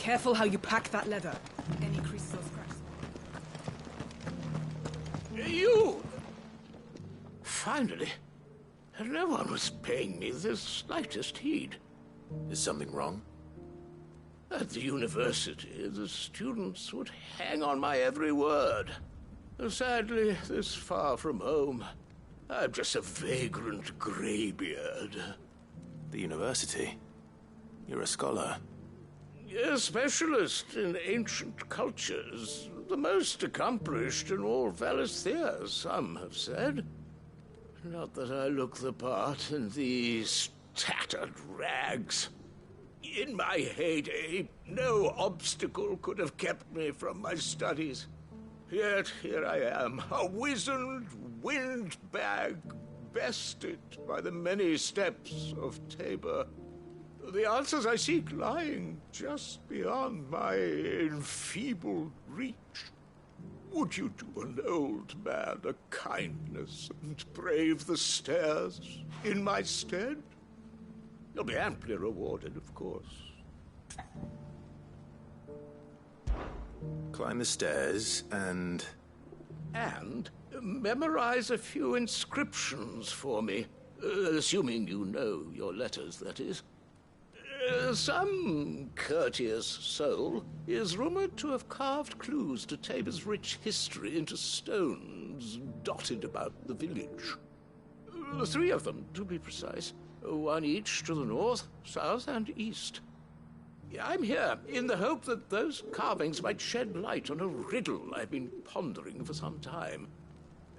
Careful how you pack that leather. Any creases or scratches. You! Finally. No one was paying me the slightest heed. Is something wrong? At the university, the students would hang on my every word. Sadly, this far from home, I'm just a vagrant greybeard. The university? You're a scholar. A specialist in ancient cultures. The most accomplished in all Mrajtheartist, some have said. Not that I look the part in these tattered rags. In my heyday, no obstacle could have kept me from my studies. Yet here I am, a wizened windbag, bested by the many steps of Tabor. The answers I seek lying just beyond my enfeebled reach. Would you do an old man a kindness and brave the stairs in my stead? You'll be amply rewarded, of course. Climb the stairs and... And memorize a few inscriptions for me, assuming you know your letters, that is. Some courteous soul is rumored to have carved clues to Tabor's rich history into stones dotted about the village. 3 of them, to be precise. 1 each to the north, south, and east. I'm here in the hope that those carvings might shed light on a riddle I've been pondering for some time.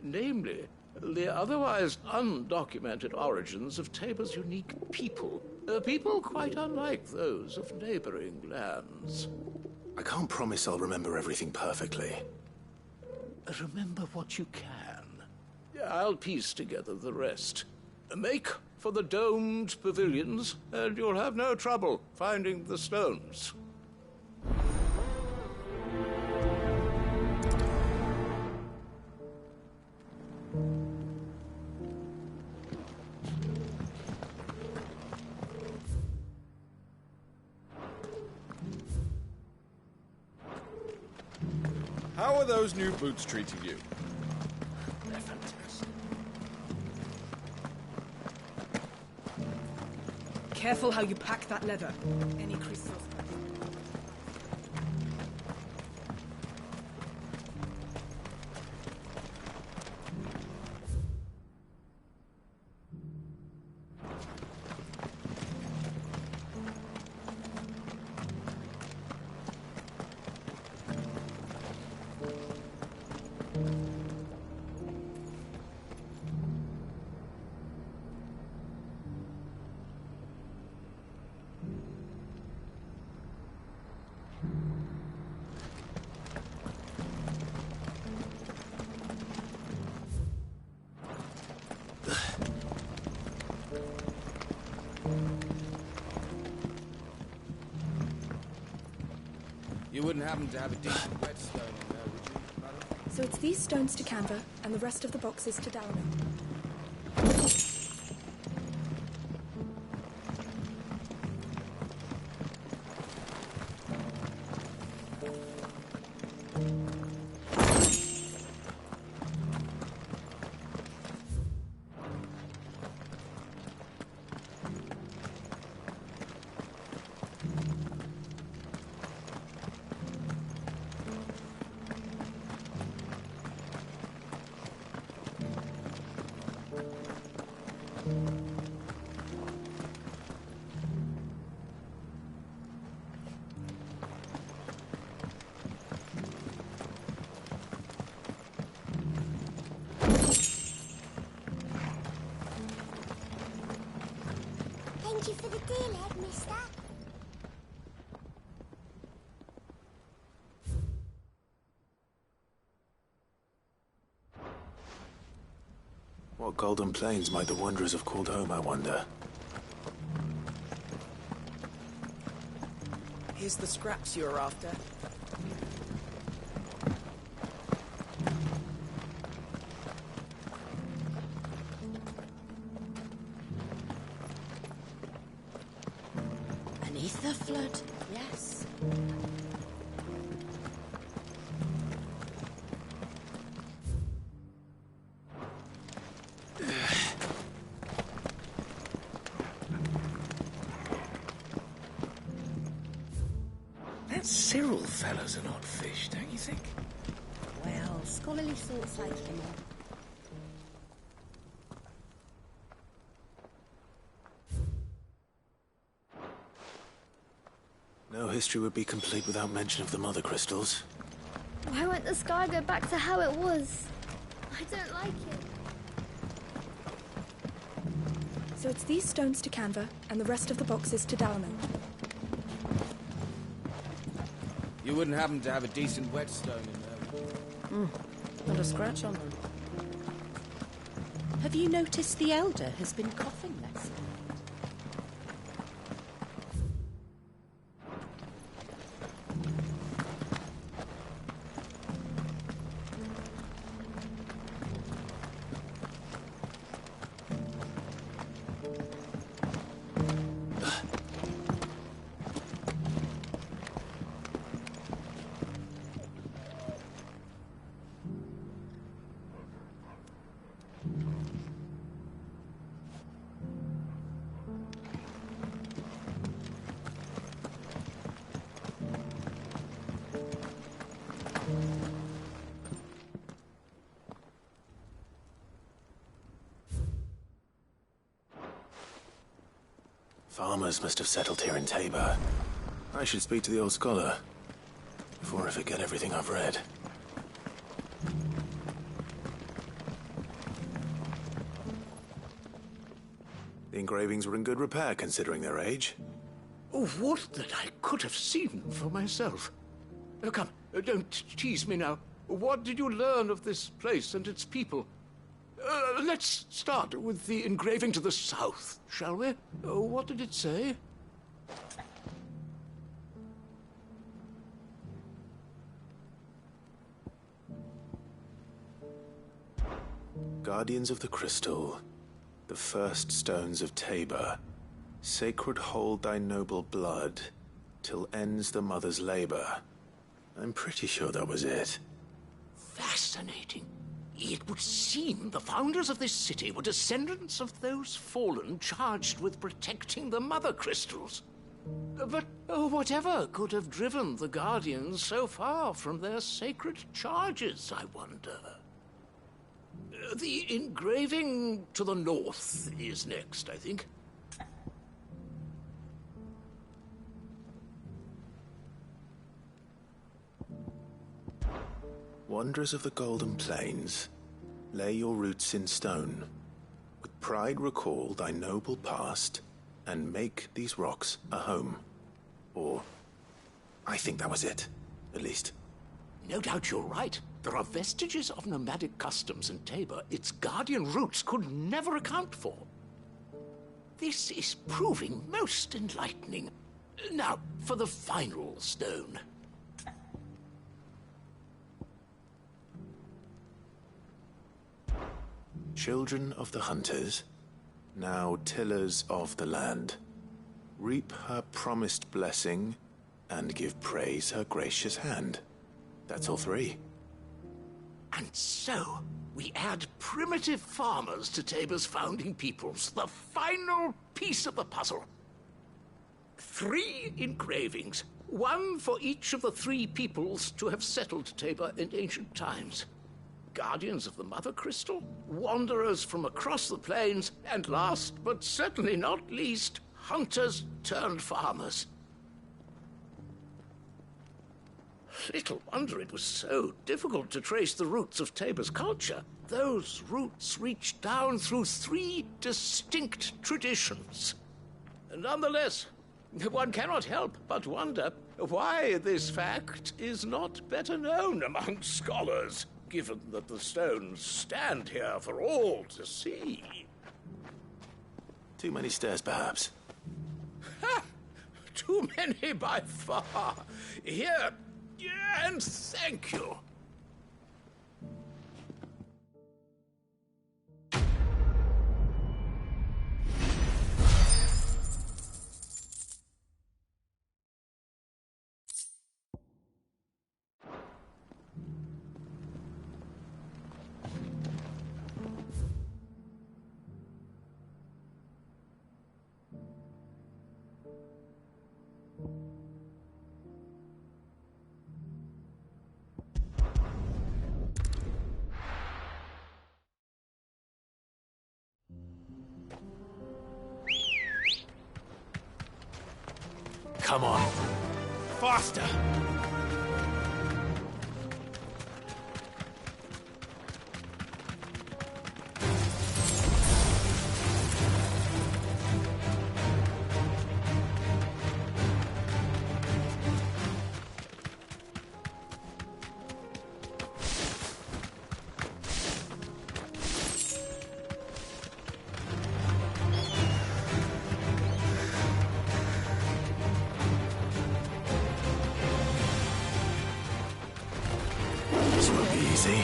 Namely, the otherwise undocumented origins of Tabor's unique people. People quite unlike those of neighboring lands. I can't promise I'll remember everything perfectly. Remember what you can. I'll piece together the rest. Make for the domed pavilions, and you'll have no trouble finding the stones. How are those new boots treating you? They're fantastic. Careful how you pack that leather. Any creases or scratches. You wouldn't happen to have a decent whetstone in there, would you, madam? So it's these stones to Canva, and the rest of the boxes to Dalano. Thank you for the deal, Ed, mister. What golden plains might the wanderers have called home, I wonder? Here's the scraps you're after. Beneath the flood, yes. That Cyril fella's an odd fish, don't you think? Well, scholarly sorts like him. No history would be complete without mention of the mother crystals. Why won't the sky go back to how it was? I don't like it. So it's these stones to Canva, and the rest of the boxes to Dalman. You wouldn't happen to have a decent whetstone in there? Not a scratch on them. Have you noticed the elder has been coughing less? Farmers must have settled here in Tabor. I should speak to the old scholar before I forget everything I've read. The engravings were in good repair considering their age. Oh, what that I could have seen for myself. Oh, come, don't tease me now. What did you learn of this place and its people? Let's start with the engraving to the south, shall we? What did it say? Guardians of the Crystal, the first stones of Tabor, sacred hold thy noble blood, till ends the mother's labor. I'm pretty sure that was it. Fascinating. It would seem the founders of this city were descendants of those fallen charged with protecting the mother crystals. But whatever could have driven the Guardians so far from their sacred charges, I wonder? The engraving to the north is next, I think. Wanderers of the Golden Plains, lay your roots in stone. With pride recall thy noble past, and make these rocks a home. Or, I think that was it, at least. No doubt you're right. There are vestiges of nomadic customs in Tabor its guardian roots could never account for. This is proving most enlightening. Now, for the final stone. Children of the hunters, now tillers of the land, reap her promised blessing and give praise her gracious hand. That's all three. And so, we add primitive farmers to Tabor's founding peoples, the final piece of the puzzle. 3 engravings, one for each of the 3 peoples to have settled Tabor in ancient times. Guardians of the Mother Crystal, wanderers from across the plains, and last but certainly not least, hunters turned farmers. Little wonder it was so difficult to trace the roots of Tabor's culture. Those roots reach down through 3 distinct traditions. Nonetheless, one cannot help but wonder why this fact is not better known among scholars, given that the stones stand here for all to see. Too many stairs, perhaps. Ha! Too many by far. Here, and thank you. Come on. Faster! This won't be easy.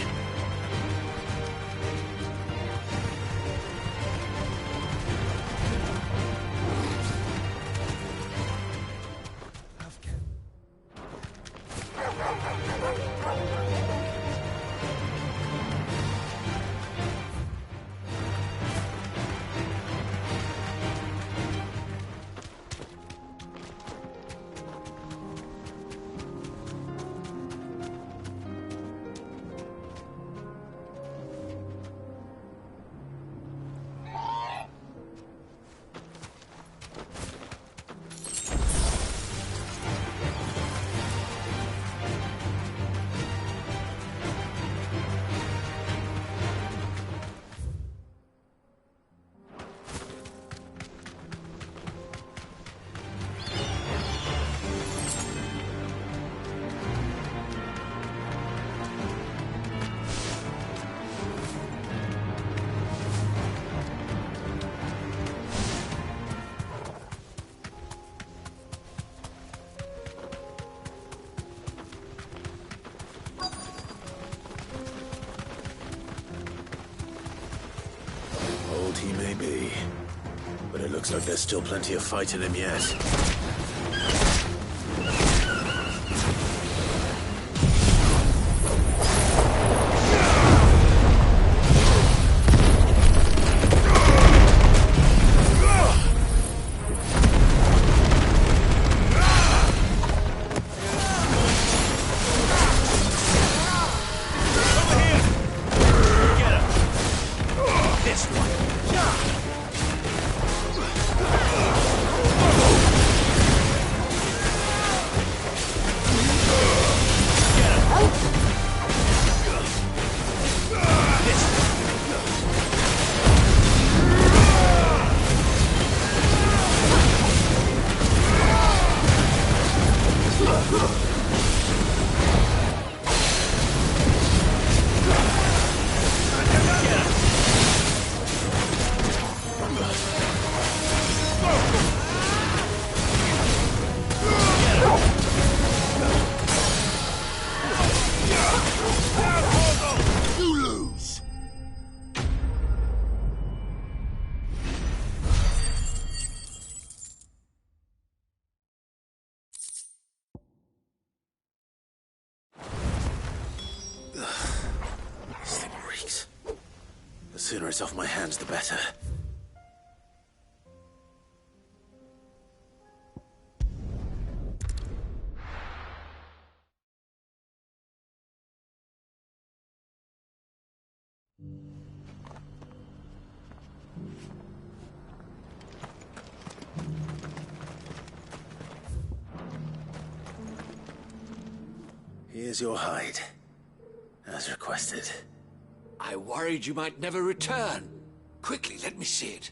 Old he may be, but it looks like there's still plenty of fight in him yet. The sooner it's off my hands, the better. Here's your hide, as requested. I worried you might never return. Quickly, let me see it.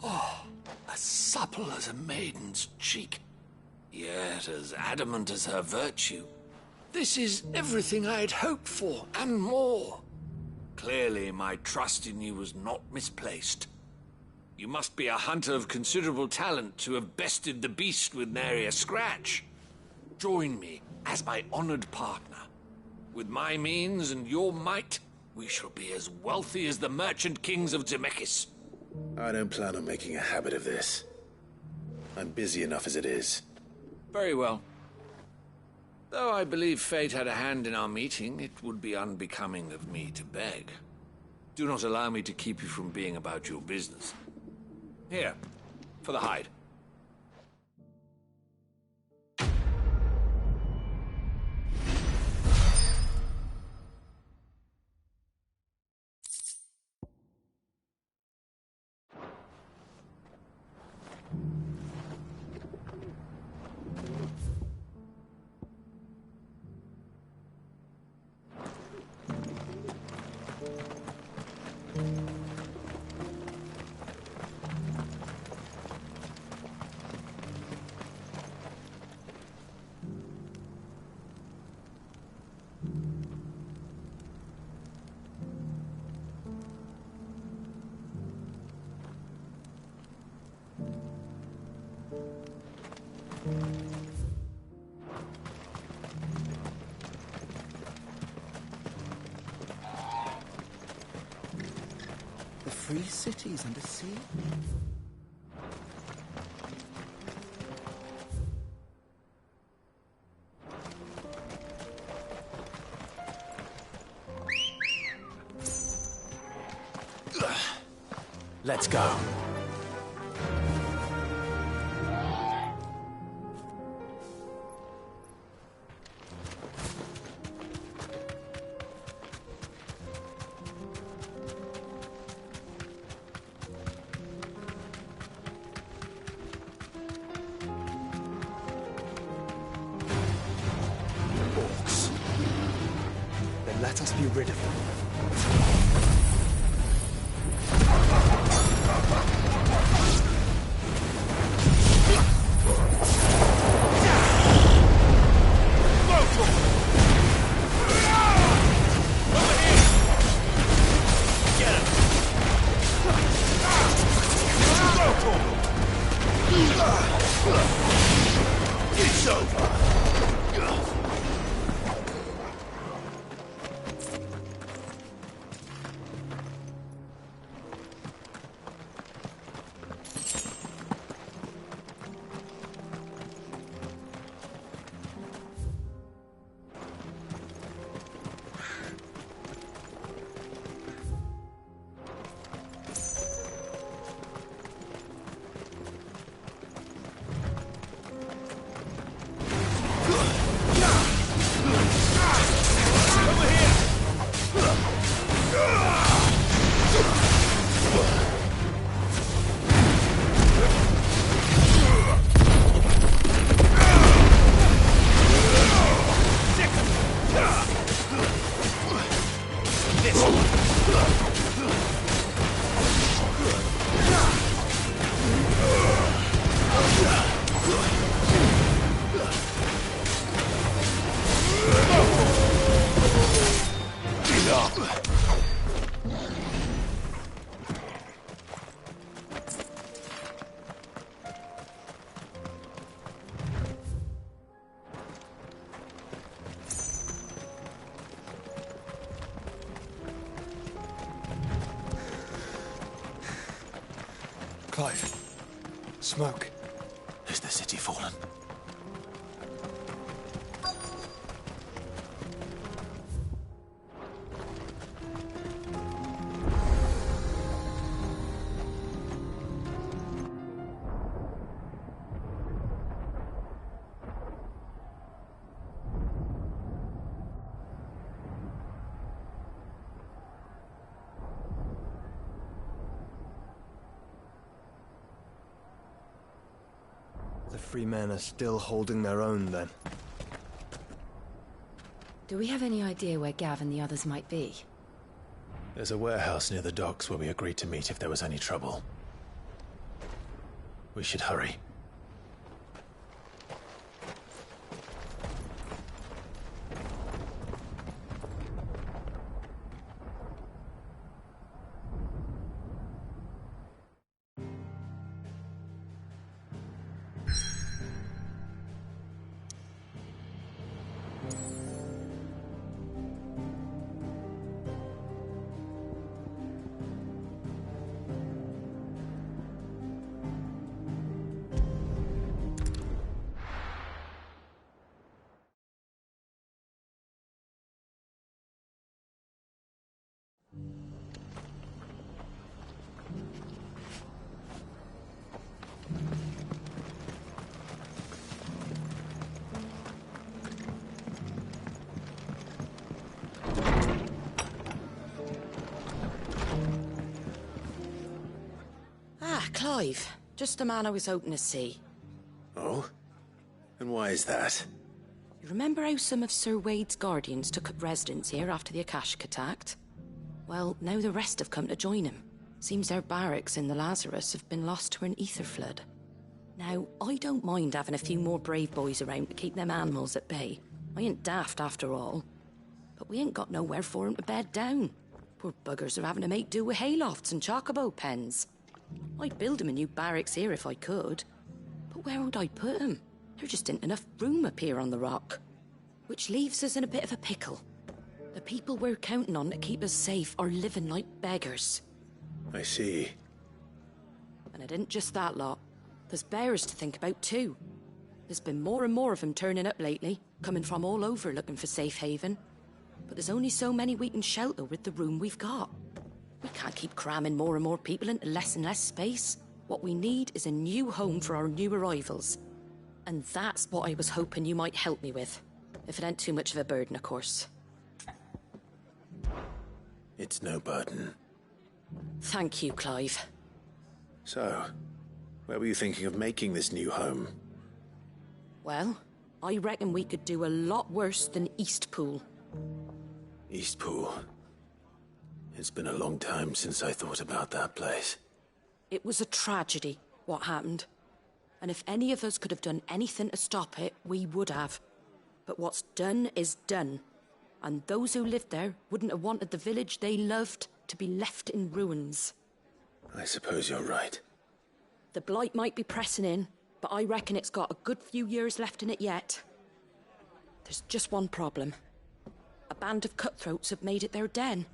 Oh, as supple as a maiden's cheek, yet as adamant as her virtue. This is everything I had hoped for, and more. Clearly, my trust in you was not misplaced. You must be a hunter of considerable talent to have bested the beast with nary a scratch. Join me as my honored partner. With my means and your might, we shall be as wealthy as the merchant kings of Zemeckis. I don't plan on making a habit of this. I'm busy enough as it is. Very well. Though I believe fate had a hand in our meeting, it would be unbecoming of me to beg. Do not allow me to keep you from being about your business. Here, for the hide. The free cities under sea? Let's go. Orcs. Then let us be rid of them. It's over. Clive. Smoke. Has the city fallen? The free men are still holding their own, then. Do we have any idea where Gav and the others might be? There's a warehouse near the docks where we agreed to meet if there was any trouble. We should hurry. Clive. Just the man I was hoping to see. Oh? And why is that? You remember how some of Sir Wade's guardians took up residence here after the Akashic attacked? Well, now the rest have come to join him. Seems their barracks in the Lazarus have been lost to an ether flood. Now, I don't mind having a few more brave boys around to keep them animals at bay. I ain't daft after all. But we ain't got nowhere for 'em to bed down. Poor buggers are having to make do with haylofts and chocobo pens. I'd build 'em a new barracks here if I could. But where would I put 'em? There just ain't enough room up here on the rock. Which leaves us in a bit of a pickle. The people we're counting on to keep us safe are living like beggars. I see. And it isn't just that lot. There's bears to think about too. There's been more and more of them turning up lately, coming from all over looking for safe haven. But there's only so many we can shelter with the room we've got. We can't keep cramming more and more people into less and less space. What we need is a new home for our new arrivals. And that's what I was hoping you might help me with. If it ain't too much of a burden, of course. It's no burden. Thank you, Clive. So, where were you thinking of making this new home? Well, I reckon we could do a lot worse than Eastpool. Eastpool. It's been a long time since I thought about that place. It was a tragedy, what happened. And if any of us could have done anything to stop it, we would have. But what's done is done. And those who lived there wouldn't have wanted the village they loved to be left in ruins. I suppose you're right. The blight might be pressing in, but I reckon it's got a good few years left in it yet. There's just one problem. A band of cutthroats have made it their den,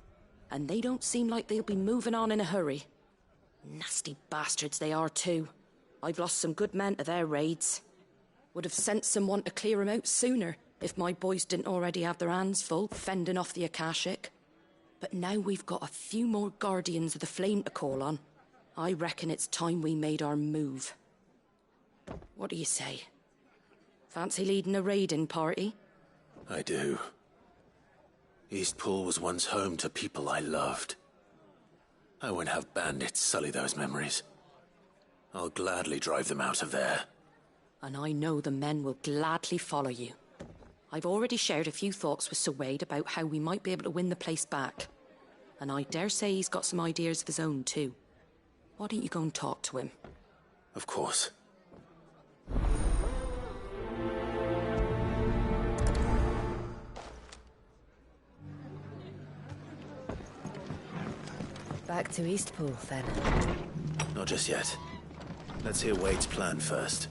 and they don't seem like they'll be moving on in a hurry. Nasty bastards they are too. I've lost some good men to their raids. Would have sent someone to clear 'em out sooner if my boys didn't already have their hands full fending off the Akashic. But now we've got a few more Guardians of the Flame to call on. I reckon it's time we made our move. What do you say? Fancy leading a raiding party? I do. Eastpool was once home to people I loved. I won't have bandits sully those memories. I'll gladly drive them out of there. And I know the men will gladly follow you. I've already shared a few thoughts with Sir Wade about how we might be able to win the place back. And I dare say he's got some ideas of his own too. Why don't you go and talk to him? Of course. Back to Eastpool, then. Not just yet. Let's hear Wade's plan first.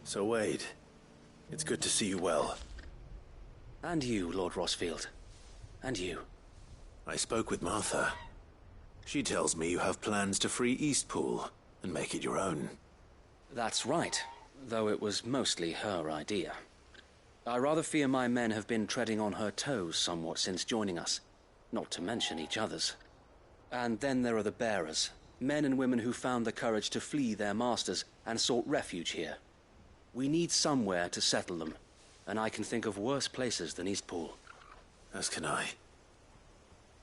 So, Wade, it's good to see you well. And you, Lord Rossfield. And you. I spoke with Martha. She tells me you have plans to free Eastpool and make it your own. That's right, though it was mostly her idea. I rather fear my men have been treading on her toes somewhat since joining us, not to mention each other's. And then there are the bearers, men and women who found the courage to flee their masters and sought refuge here. We need somewhere to settle them, and I can think of worse places than Eastpool. As can I.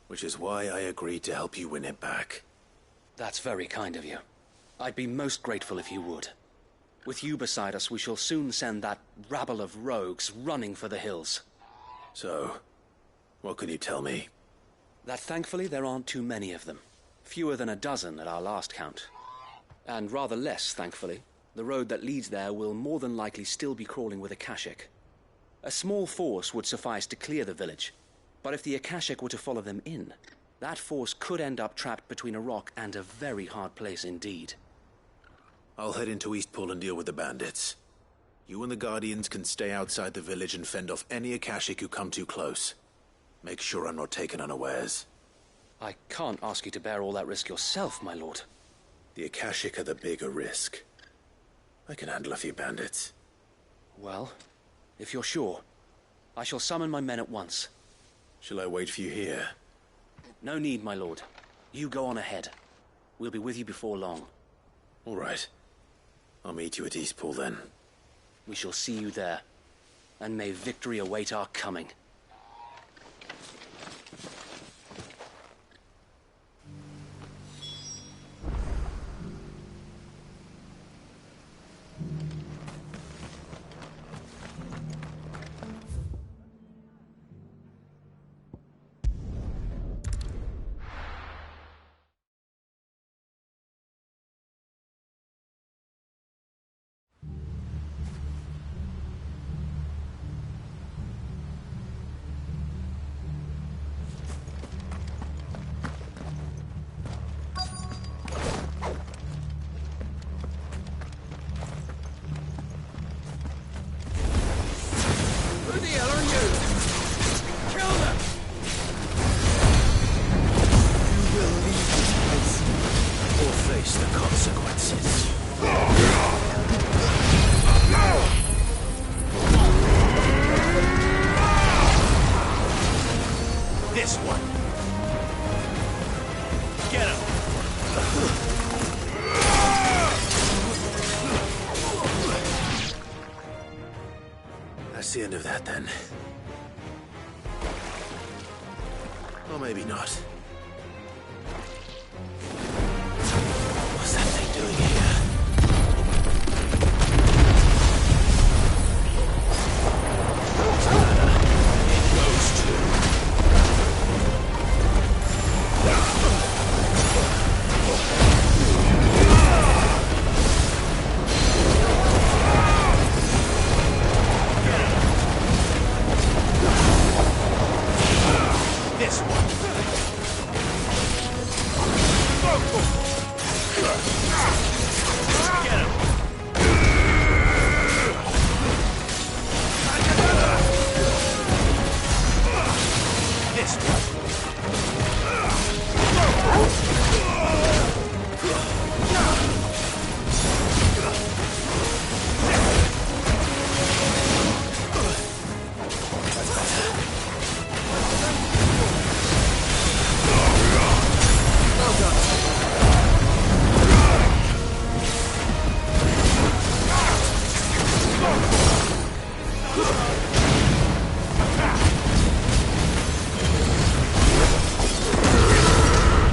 Which is why I agreed to help you win it back. That's very kind of you. I'd be most grateful if you would. With you beside us, we shall soon send that rabble of rogues running for the hills. So, what can you tell me? That thankfully there aren't too many of them. Fewer than a dozen at our last count. And rather less, thankfully. The road that leads there will more than likely still be crawling with Akashic. A small force would suffice to clear the village, but if the Akashic were to follow them in, that force could end up trapped between a rock and a very hard place indeed. I'll head into Eastpool and deal with the bandits. You and the Guardians can stay outside the village and fend off any Akashic who come too close. Make sure I'm not taken unawares. I can't ask you to bear all that risk yourself, my lord. The Akashic are the bigger risk. I can handle a few bandits. Well, if you're sure, I shall summon my men at once. Shall I wait for you here? No need, my lord. You go on ahead. We'll be with you before long. All right. I'll meet you at Eastpool then. We shall see you there. And may victory await our coming. That's the end of that, then. Or maybe not. What's that thing doing here? It goes to... This one. Get him.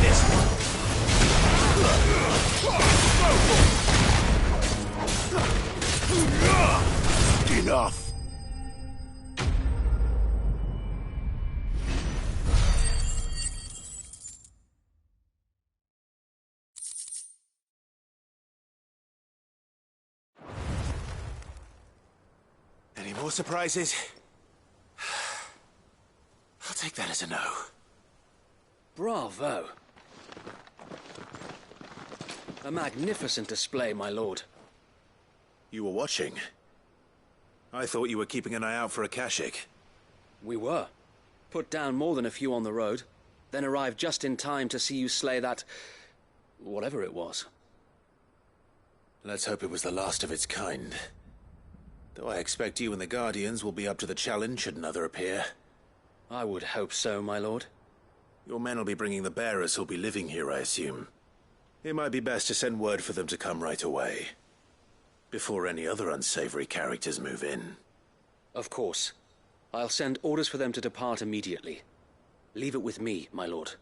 This one. Enough. Any more surprises? I'll take that as a no. Bravo. A magnificent display, my lord. You were watching? I thought you were keeping an eye out for a Kashik. We were. Put down more than a few on the road, then arrived just in time to see you slay that... whatever it was. Let's hope it was the last of its kind. Though I expect you and the Guardians will be up to the challenge should another appear. I would hope so, my lord. Your men will be bringing the bearers who'll be living here, I assume. It might be best to send word for them to come right away, before any other unsavory characters move in. Of course. I'll send orders for them to depart immediately. Leave it with me, my lord.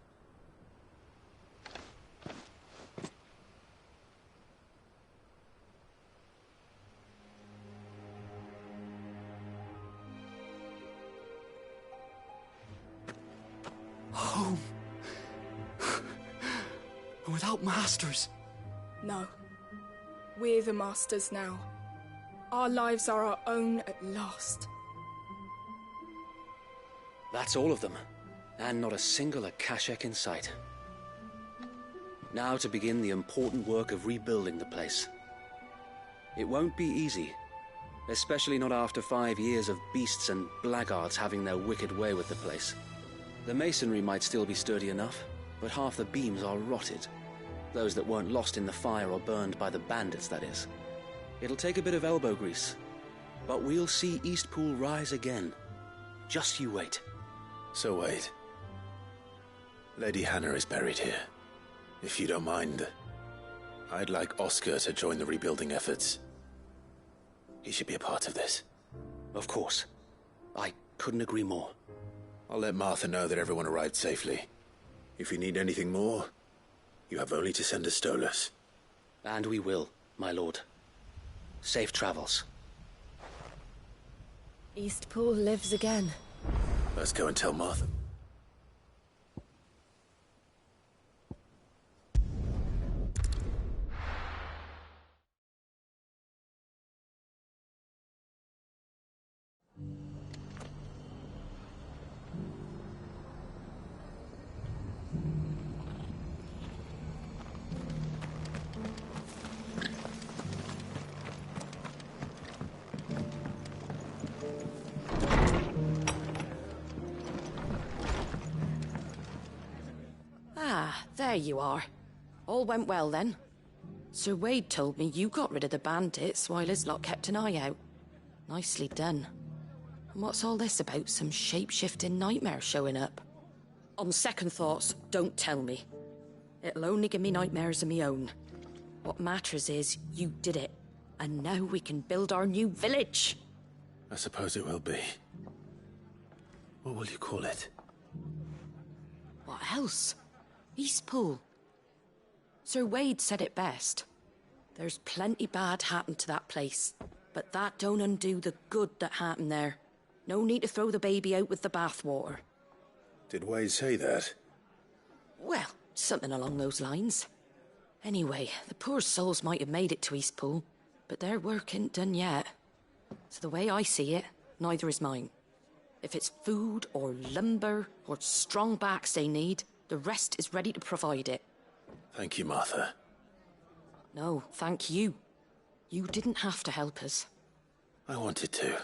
Home. Without masters. No. We're the masters now. Our lives are our own at last. That's all of them, and not a single Akashek in sight. Now to begin the important work of rebuilding the place. It won't be easy, especially not after 5 years of beasts and blackguards having their wicked way with the place. The masonry might still be sturdy enough, but half the beams are rotted. Those that weren't lost in the fire or burned by the bandits, that is. It'll take a bit of elbow grease, but we'll see Eastpool rise again. Just you wait. So wait. Lady Hannah is buried here. If you don't mind, I'd like Oscar to join the rebuilding efforts. He should be a part of this. Of course. I couldn't agree more. I'll let Martha know that everyone arrived safely. If you need anything more, you have only to send a Stolas. And we will, my lord. Safe travels. Eastpool lives again. Let's go and tell Martha. There you are. All went well then. Sir Wade told me you got rid of the bandits while his lot kept an eye out. Nicely done. And what's all this about some shape-shifting nightmare showing up? On second thoughts, don't tell me. It'll only give me nightmares of me own. What matters is you did it, and now we can build our new village. I suppose it will be. What will you call it? What else? Eastpool. Sir Wade said it best. There's plenty bad happened to that place, but that don't undo the good that happened there. No need to throw the baby out with the bathwater. Did Wade say that? Well, something along those lines. Anyway, the poor souls might have made it to Eastpool, but their work ain't done yet. So the way I see it, neither is mine. If it's food or lumber or strong backs they need, the rest is ready to provide it. Thank you, Martha. No, thank you. You didn't have to help us. I wanted to.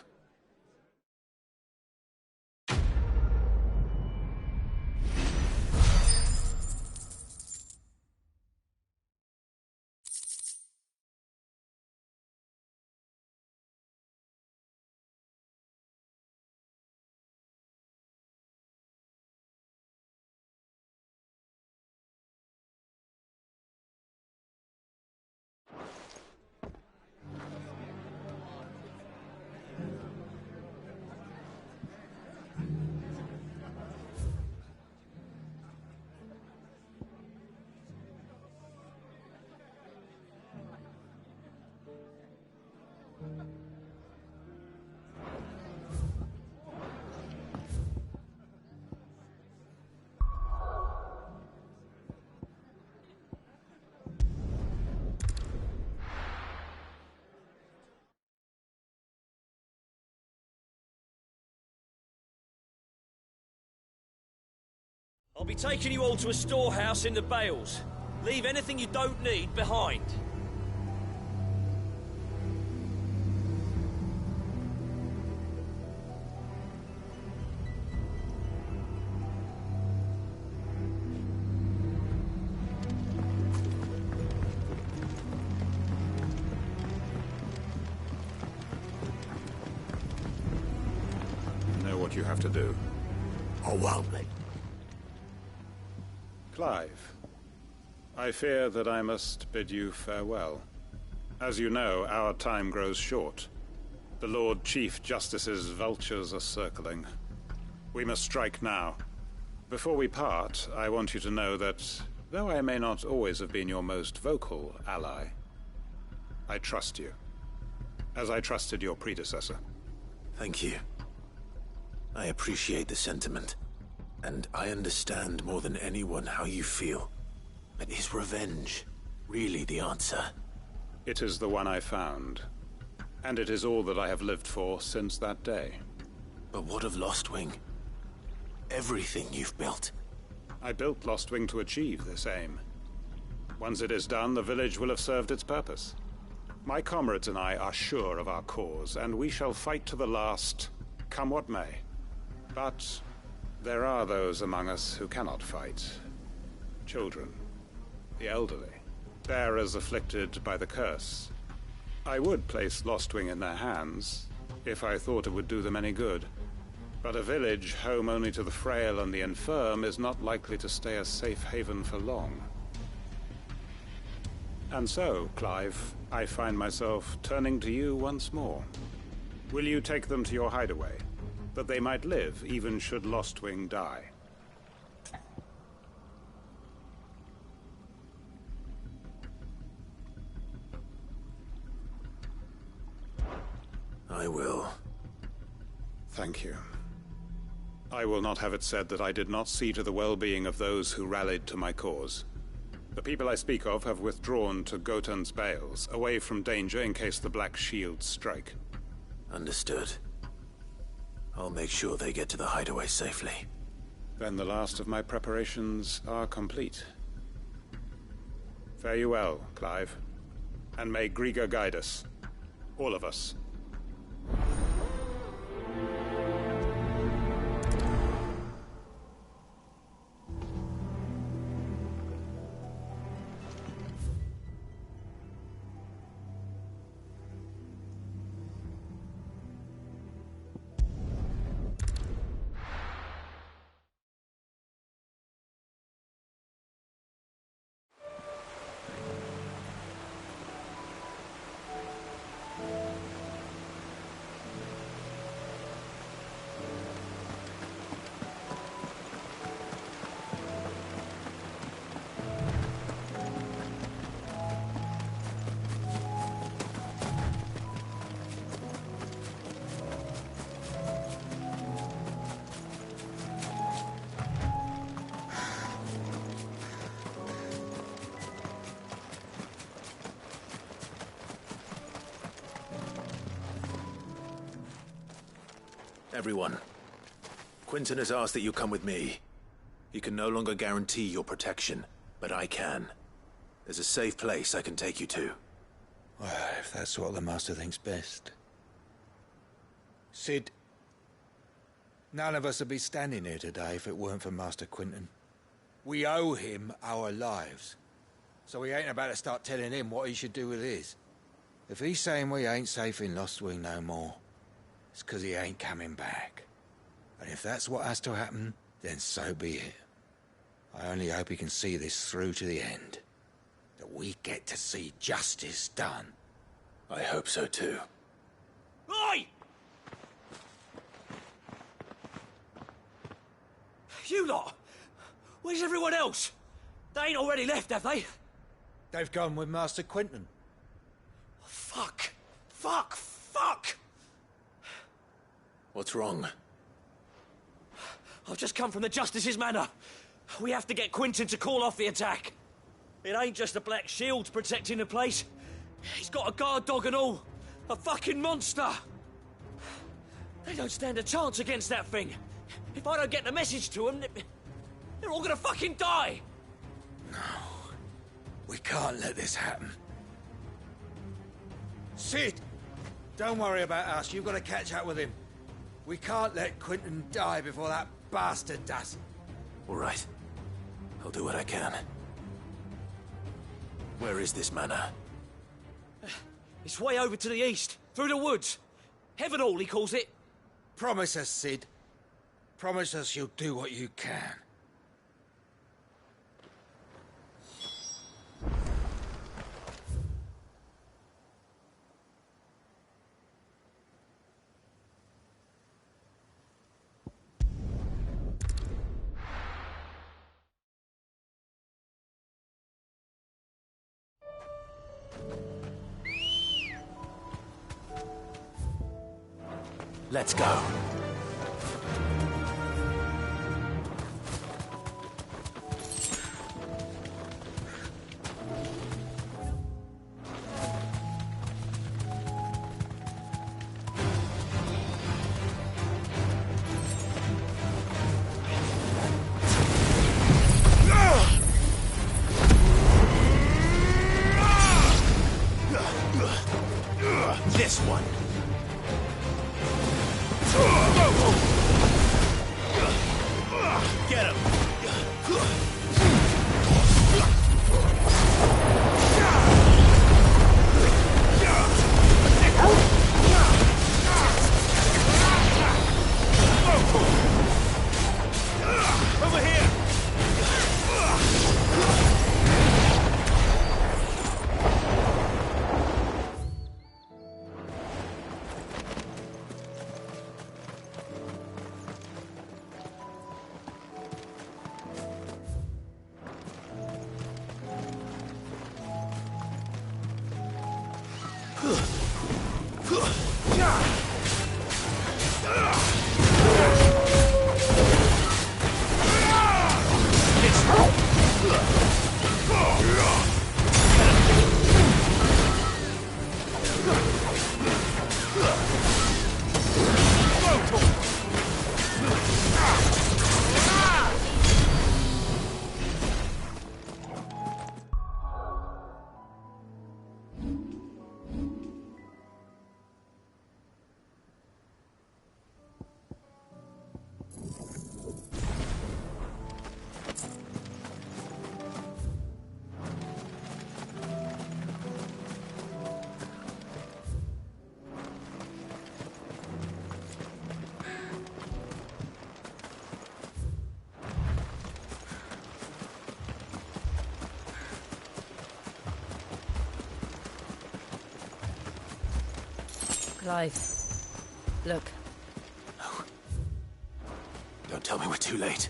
I'll be taking you all to a storehouse in the Bales. Leave anything you don't need behind. You know what you have to do. Or won't they? Clive, I fear that I must bid you farewell. As you know, our time grows short. The Lord Chief Justice's vultures are circling. We must strike now. Before we part, I want you to know that, though I may not always have been your most vocal ally, I trust you, as I trusted your predecessor. Thank you. I appreciate the sentiment. And I understand more than anyone how you feel. But is revenge really the answer? It is the one I found. And it is all that I have lived for since that day. But what of Lostwing? Everything you've built. I built Lostwing to achieve this aim. Once it is done, the village will have served its purpose. My comrades and I are sure of our cause, and we shall fight to the last, come what may. But there are those among us who cannot fight. Children, the elderly, bearers afflicted by the curse. I would place Lostwing in their hands, if I thought it would do them any good. But a village home only to the frail and the infirm is not likely to stay a safe haven for long. And so, Clive, I find myself turning to you once more. Will you take them to your hideaway, that they might live even should Lostwing die? I will. Thank you. I will not have it said that I did not see to the well-being of those who rallied to my cause. The people I speak of have withdrawn to Gotan's Bales, away from danger in case the Black Shields strike. Understood. I'll make sure they get to the hideaway safely. Then the last of my preparations are complete. Fare you well, Clive. And may Griga guide us. All of us. Everyone. Quinton has asked that you come with me. He can no longer guarantee your protection, but I can. There's a safe place I can take you to. Well, if that's what the Master thinks best. Sid, none of us would be standing here today if it weren't for Master Quinton. We owe him our lives. So we ain't about to start telling him what he should do with his. If he's saying we ain't safe in Lost Wing no more, it's 'cause he ain't coming back. And if that's what has to happen, then so be it. I only hope he can see this through to the end. That we get to see justice done. I hope so too. Oi! You lot! Where's everyone else? They ain't already left, have they? They've gone with Master Quinton. Fuck! Fuck! Fuck! What's wrong? I've just come from the Justice's manor. We have to get Quinton to call off the attack. It ain't just the Black Shields protecting the place. He's got a guard dog and all. A fucking monster. They don't stand a chance against that thing. If I don't get the message to them, they're all gonna fucking die. No. We can't let this happen. Sid! Don't worry about us. You've got to catch up with him. We can't let Quinton die before that bastard does. All right. I'll do what I can. Where is this manor? It's way over to the east, through the woods. Heaven Hall, he calls it. Promise us, Sid. Promise us you'll do what you can. Let's go. This one. Get him! Over here! Clive, look. No. Don't tell me we're too late.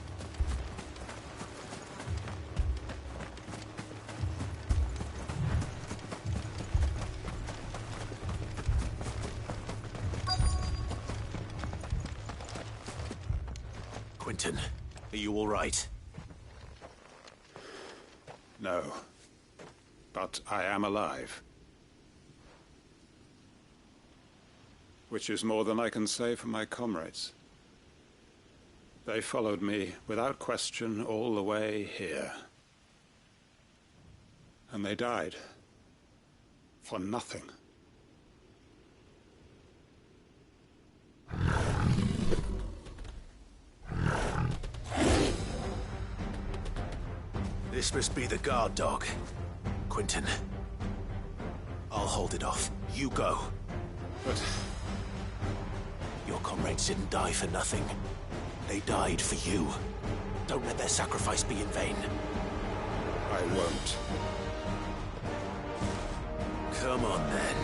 Quinton, are you all right? No. But I am alive. which is more than I can say for my comrades. They followed me without question all the way here. And they died. For nothing. This must be the guard dog. Quentin. I'll hold it off. You go. But... your comrades didn't die for nothing. They died for you. Don't let their sacrifice be in vain. I won't. Come on, then.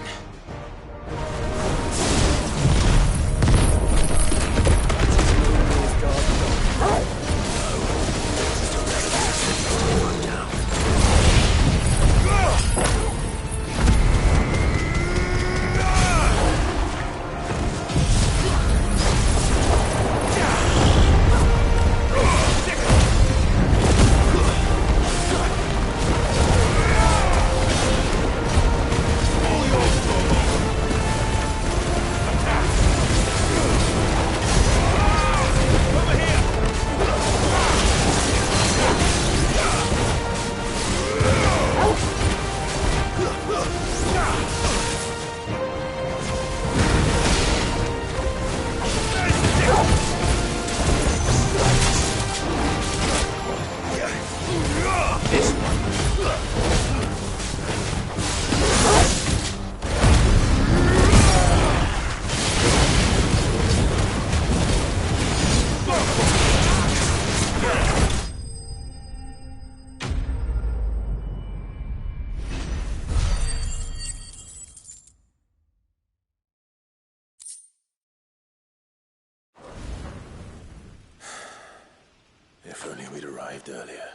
If only we'd arrived earlier.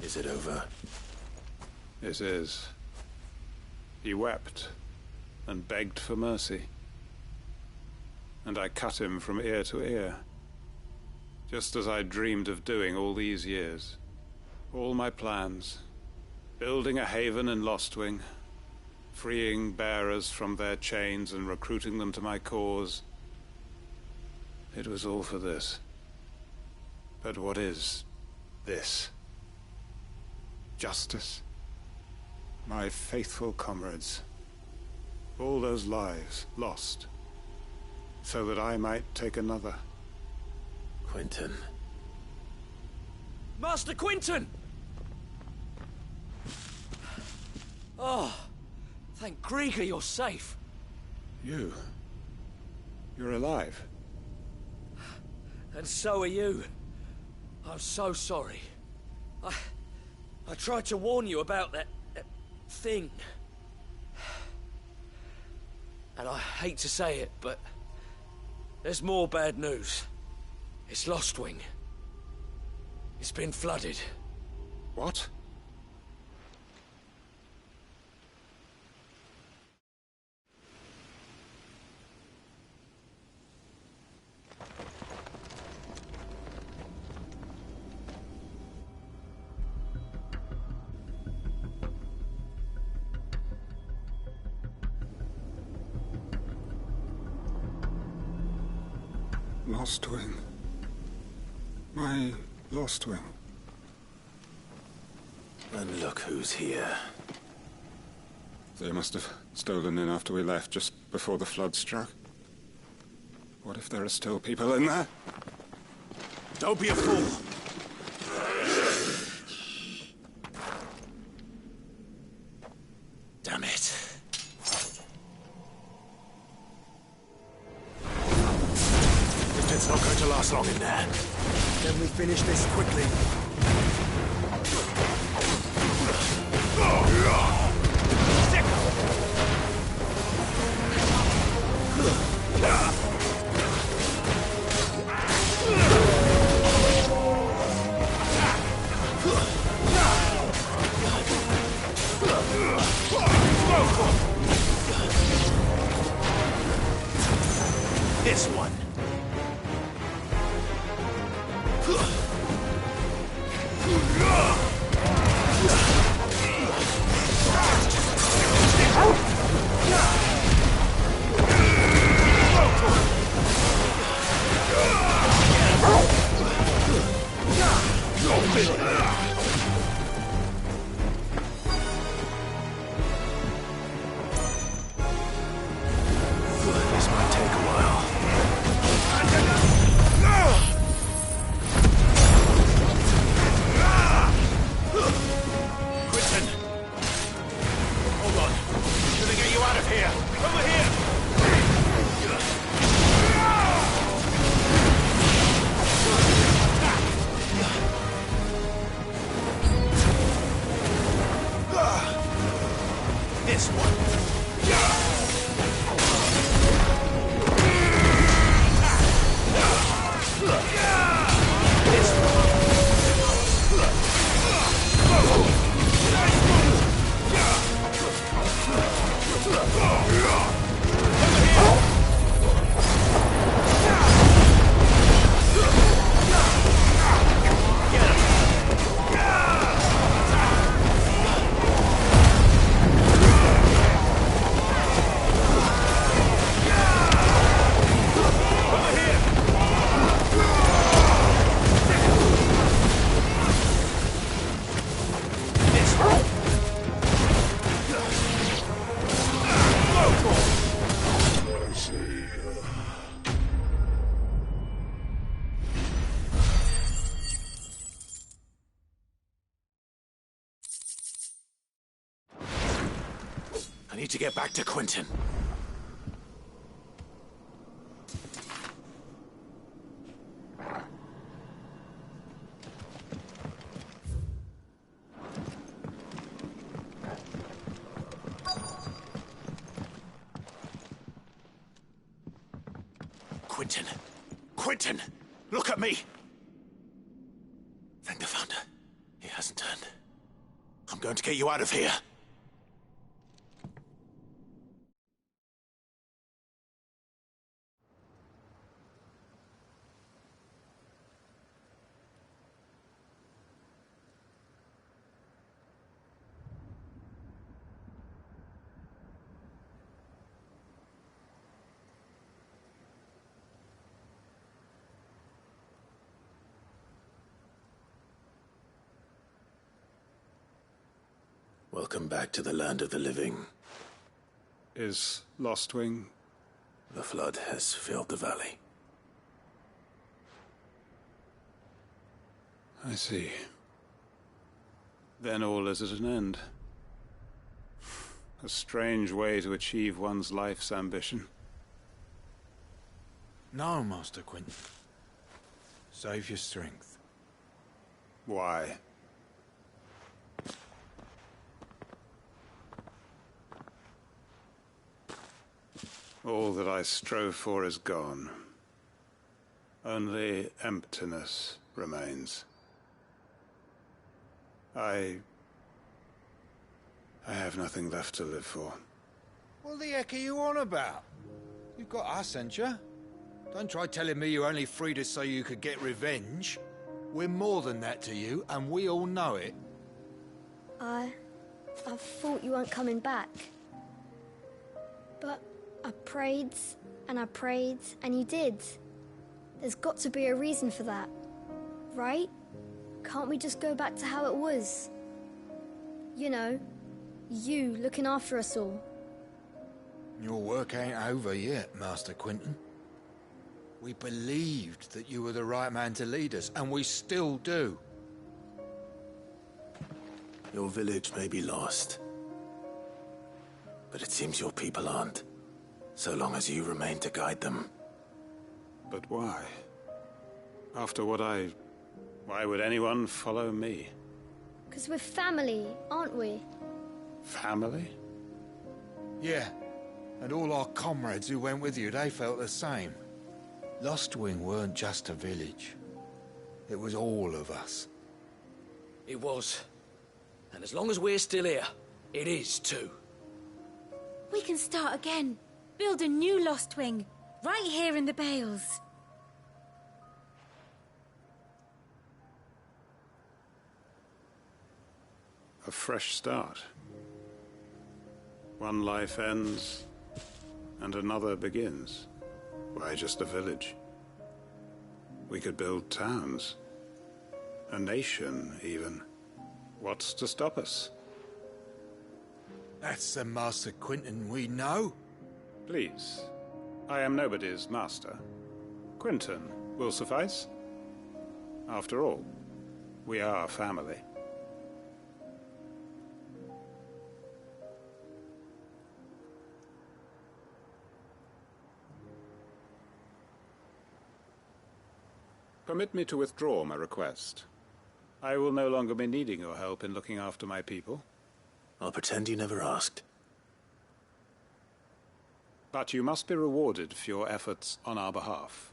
Is it over? It is. He wept and begged for mercy. And I cut him from ear to ear, just as I dreamed of doing all these years. All my plans, building a haven in Lostwing, freeing bearers from their chains and recruiting them to my cause. It was all for this. But what is this? Justice? My faithful comrades. All those lives lost, so that I might take another. Quentin. Master Quentin! Oh, thank Grieger you're safe. You're alive. And so are you. I'm so sorry. I tried to warn you about that thing. And I hate to say it, but there's more bad news. It's Lostwing. It's been flooded. What? Lostwing. My Lostwing. And look who's here. They must have stolen in after we left, just before the flood struck. What if there are still people in there? Don't be a fool! Damn it. It's not going to last long in there. Can we finish this quickly? This one. This might take a while. Quentin! Hold on. I'm gonna get you out of here. Over here! This one. I need to get back to Quentin. Quentin! Quentin! Look at me! Thank the Founder. He hasn't turned. I'm going to get you out of here. Welcome back to the land of the living. Is Lostwing? The flood has filled the valley. I see. Then all is at an end. A strange way to achieve one's life's ambition. No, Master Quentin. Save your strength. Why? All that I strove for is gone. Only emptiness remains. I have nothing left to live for. What the heck are you on about? You've got us, ain't you? Don't try telling me you only freed us so you could get revenge. We're more than that to you, and we all know it. I thought you weren't coming back. But I prayed, and you did. There's got to be a reason for that, right? Can't we just go back to how it was? You know, you looking after us all. Your work ain't over yet, Master Quentin. We believed that you were the right man to lead us, and we still do. Your village may be lost, but it seems your people aren't, so long as you remain to guide them. But why? After what why would anyone follow me? 'Cause we're family, aren't we? Family? Yeah, and all our comrades who went with you, they felt the same. Lostwing weren't just a village. It was all of us. It was. And as long as we're still here, it is too. We can start again. Build a new Lostwing, right here in the Bales. A fresh start. One life ends, and another begins. Why just a village? We could build towns. A nation, even. What's to stop us? That's the Master Quentin we know. Please. I am nobody's master. Quentin will suffice. After all, we are family. Permit me to withdraw my request. I will no longer be needing your help in looking after my people. I'll pretend you never asked. But you must be rewarded for your efforts on our behalf.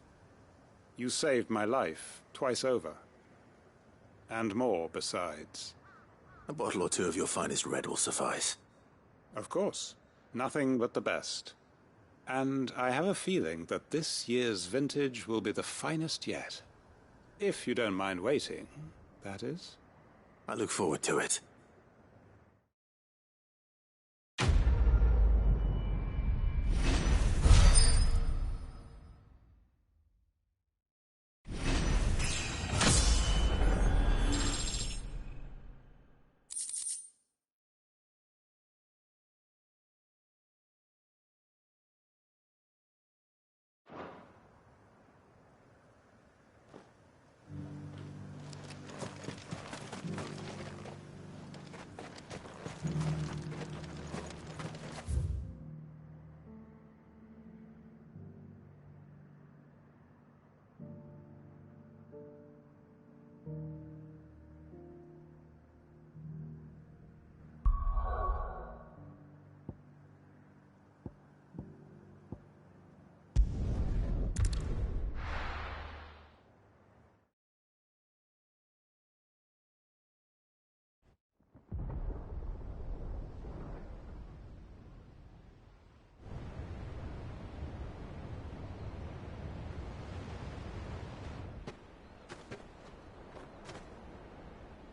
You saved my life twice over. And more besides. A bottle or two of your finest red will suffice. Of course. Nothing but the best. And I have a feeling that this year's vintage will be the finest yet. If you don't mind waiting, that is. I look forward to it.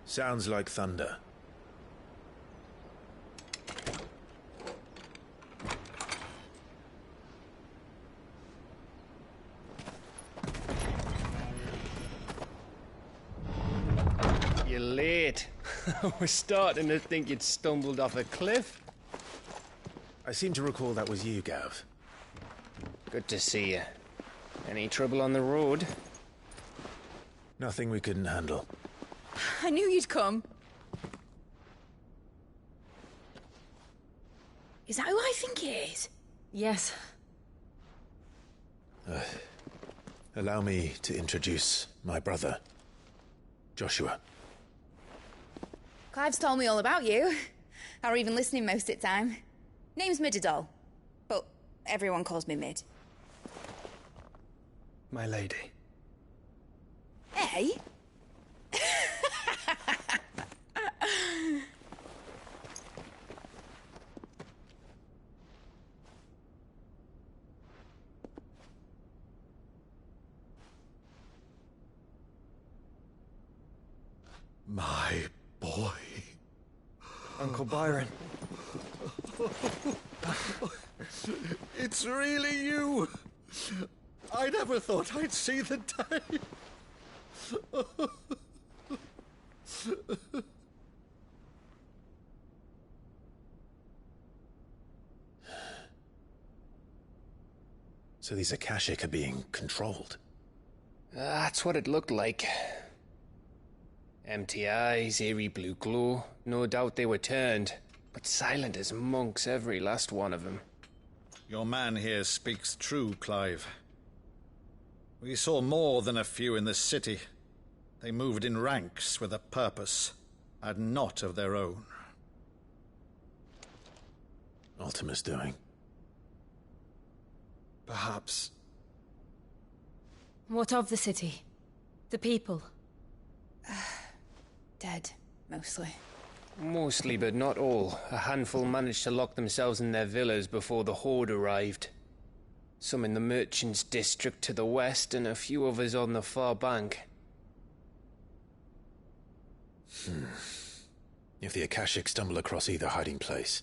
Sounds like thunder. You're late. I was starting to think you'd stumbled off a cliff. I seem to recall that was you, Gav. Good to see you. Any trouble on the road? Nothing we couldn't handle. I knew you'd come. Is that who I think it is? Yes. Allow me to introduce my brother, Joshua. Clive's told me all about you. Or even listening most of the time. Name's Midadol, but everyone calls me Mid. My lady. Hey? My boy. Uncle Byron. It's really you. I never thought I'd see the day. So these Akashic are being controlled? That's what it looked like. Empty eyes, eerie blue glow. No doubt they were turned, but silent as monks, every last one of them. Your man here speaks true, Clive. We saw more than a few in the city. They moved in ranks with a purpose, and not of their own. Ultima's doing. Perhaps. What of the city? The people? Dead, mostly. Mostly, but not all. A handful managed to lock themselves in their villas before the Horde arrived. Some in the merchants' district to the west, and a few others on the far bank. If the Akashic stumble across either hiding place,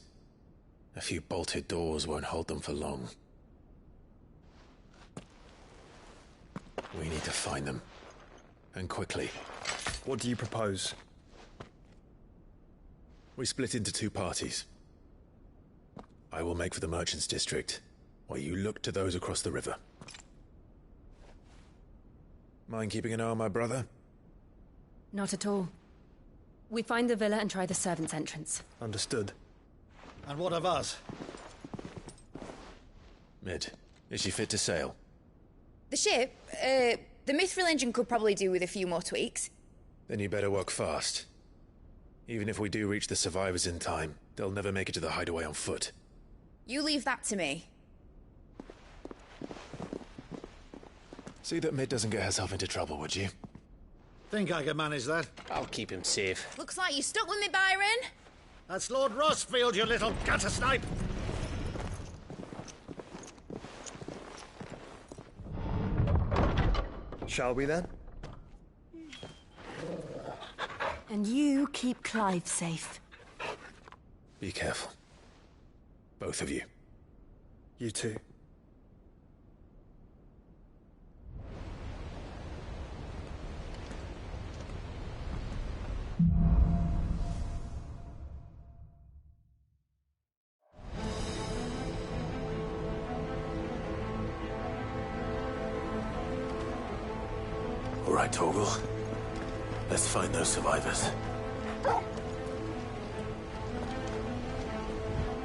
a few bolted doors won't hold them for long. We need to find them. And quickly. What do you propose? We split into two parties. I will make for the Merchants' District, while you look to those across the river. Mind keeping an eye on my brother? Not at all. We find the villa and try the servants' entrance. Understood. And what of us? Mid, is she fit to sail? The ship, the Mithril engine could probably do with a few more tweaks. Then you better work fast. Even if we do reach the survivors in time, they'll never make it to the hideaway on foot. You leave that to me. See that Mid doesn't get herself into trouble, would you? Think I can manage that? I'll keep him safe. Looks like you stuck with me, Byron. That's Lord Rossfield, you little gutter snipe! Shall we then? And you keep Clive safe. Be careful. Both of you. You too. All right, Torgal. Let's find those survivors.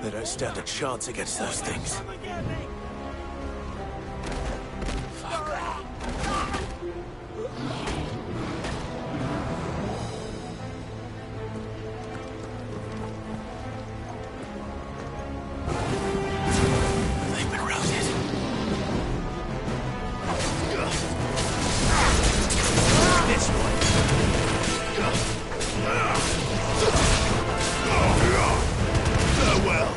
They don't stand a chance against those things. They've been routed. This way. Farewell.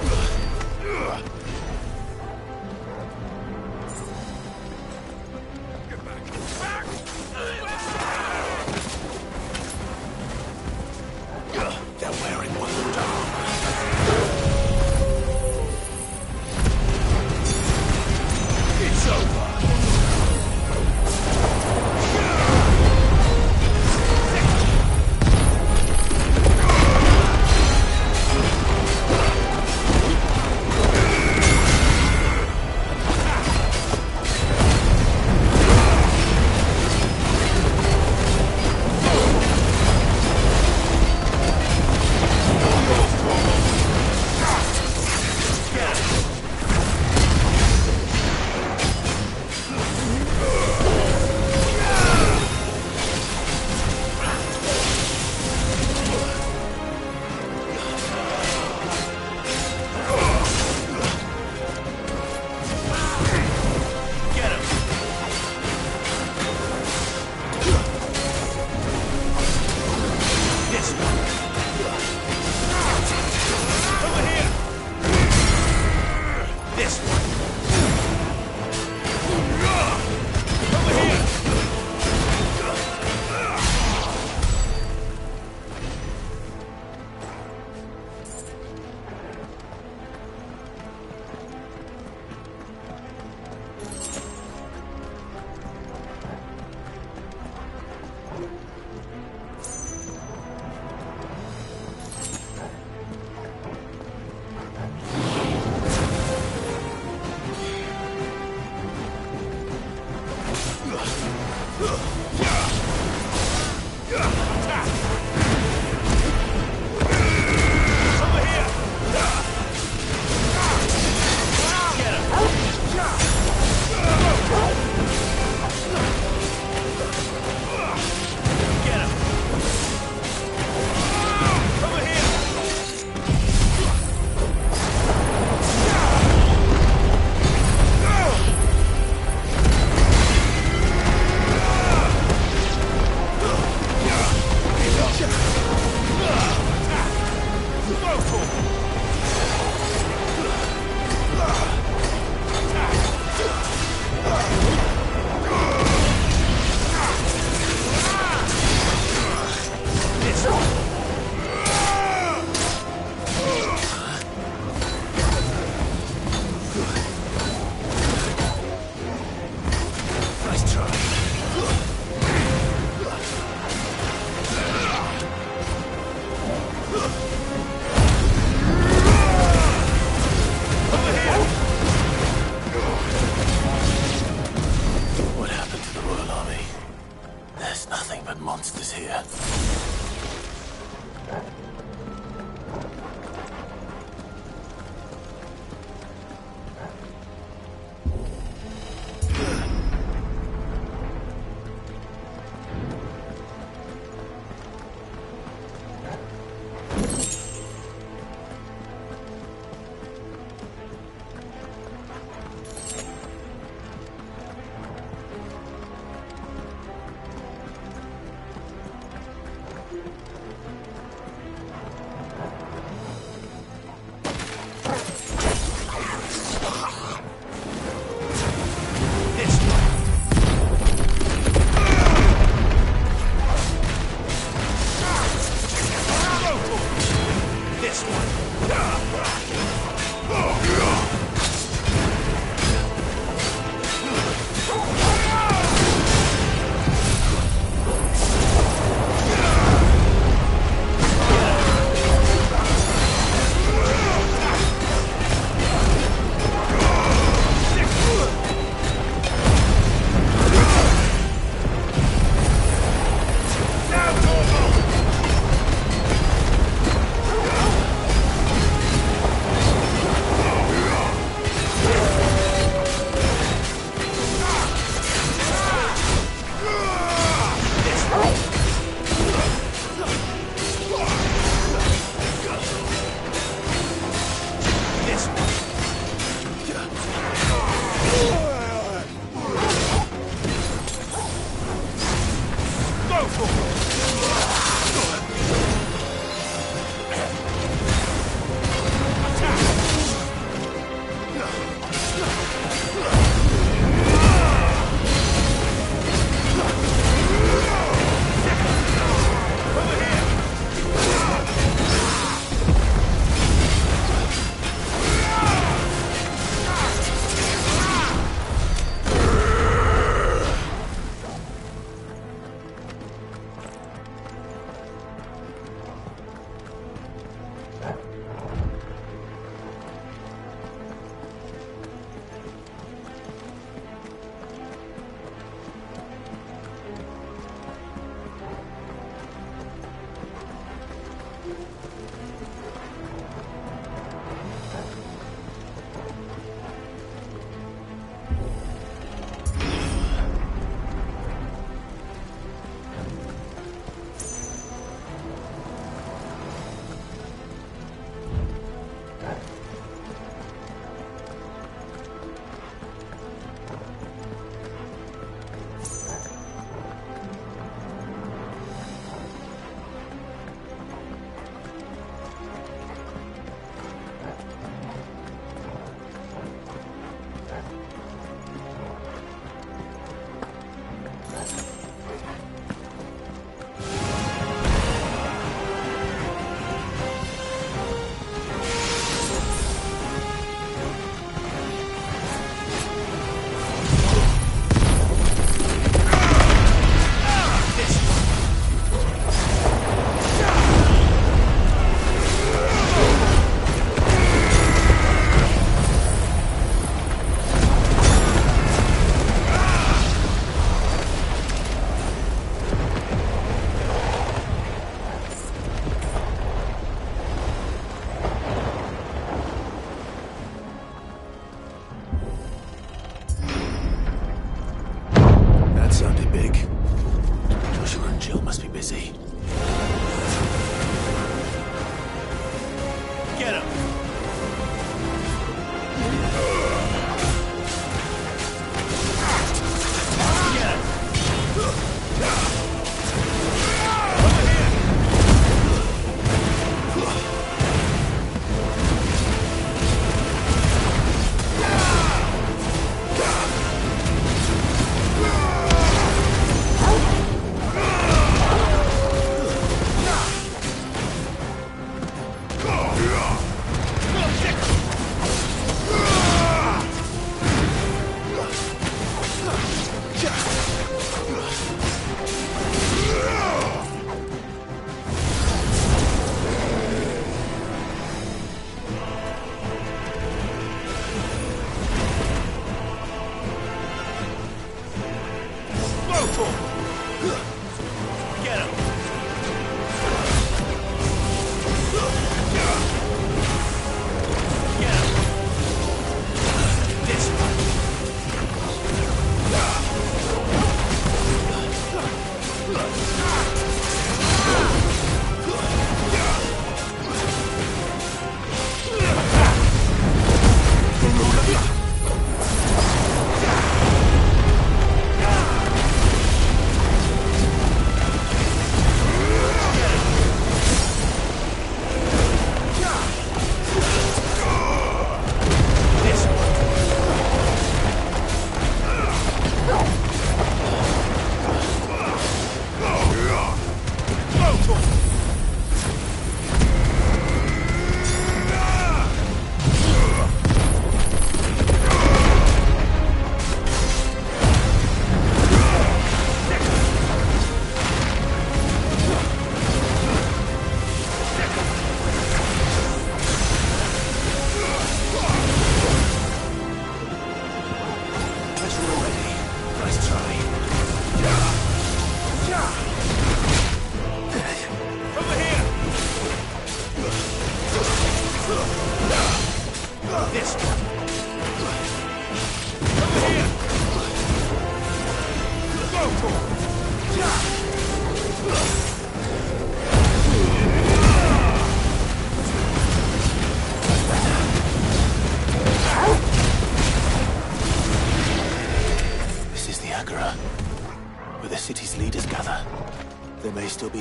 Nothing but monsters here.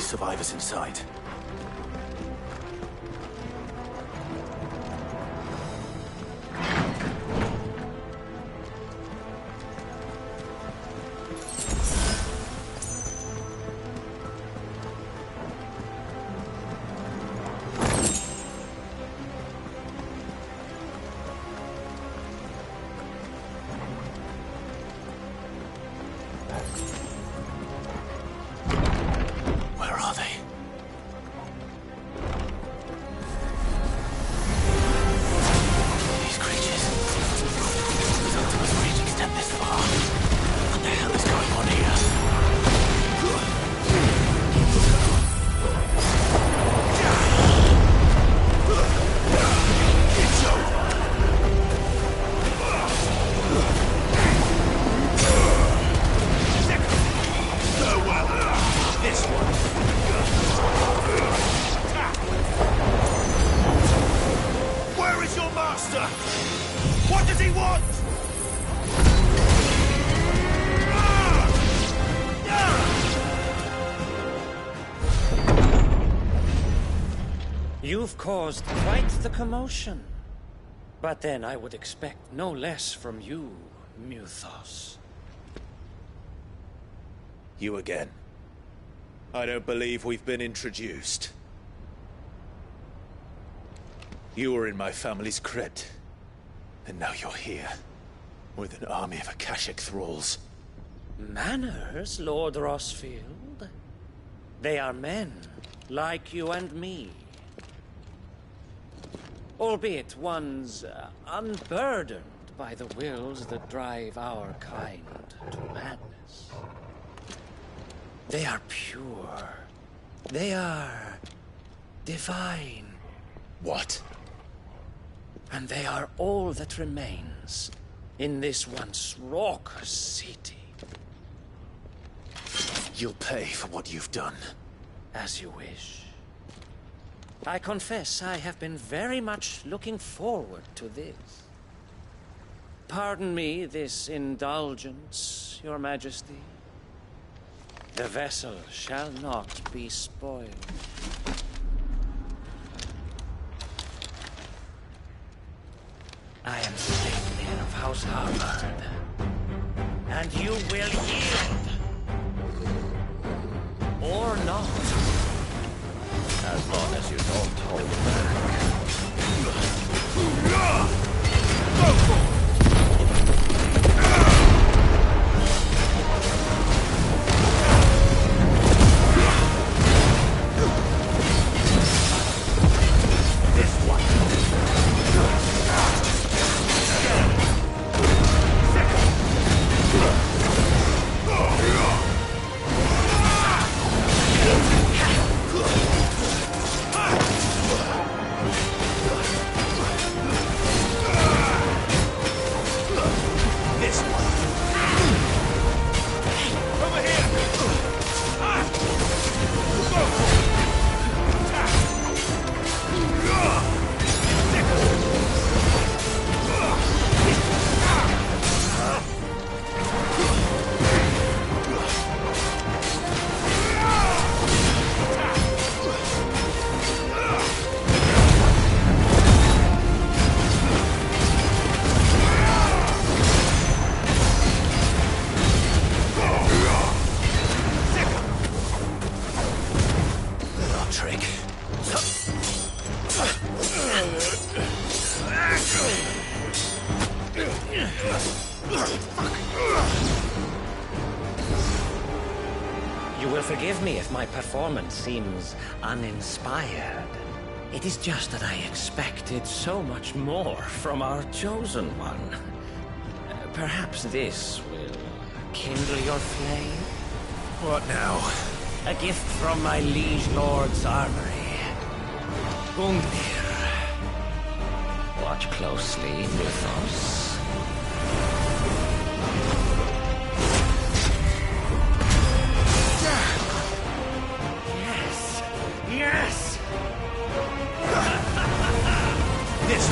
these survivors inside. What does he want? You've caused quite the commotion. But then I would expect no less from you, Muthos. You again. I don't believe we've been introduced. You were in my family's crypt, and now you're here, with an army of Akashic thralls. Manners, Lord Rossfield? They are men, like you and me. Albeit ones unburdened by the wills that drive our kind to madness. They are pure. They are divine. What? And they are all that remains in this once raucous city. You'll pay for what you've done. As you wish. I confess I have been very much looking forward to this. Pardon me this indulgence, Your Majesty. The vessel shall not be spoiled. I am Satan of House Harvard, and you will yield. Or not. As long as you don't hold back. This one. You will forgive me if my performance seems uninspired. It is just that I expected so much more from our chosen one. Perhaps this will kindle your flame? What now? A gift from my liege lord's armory. Gungnir. Watch closely, Muthos. Yes! This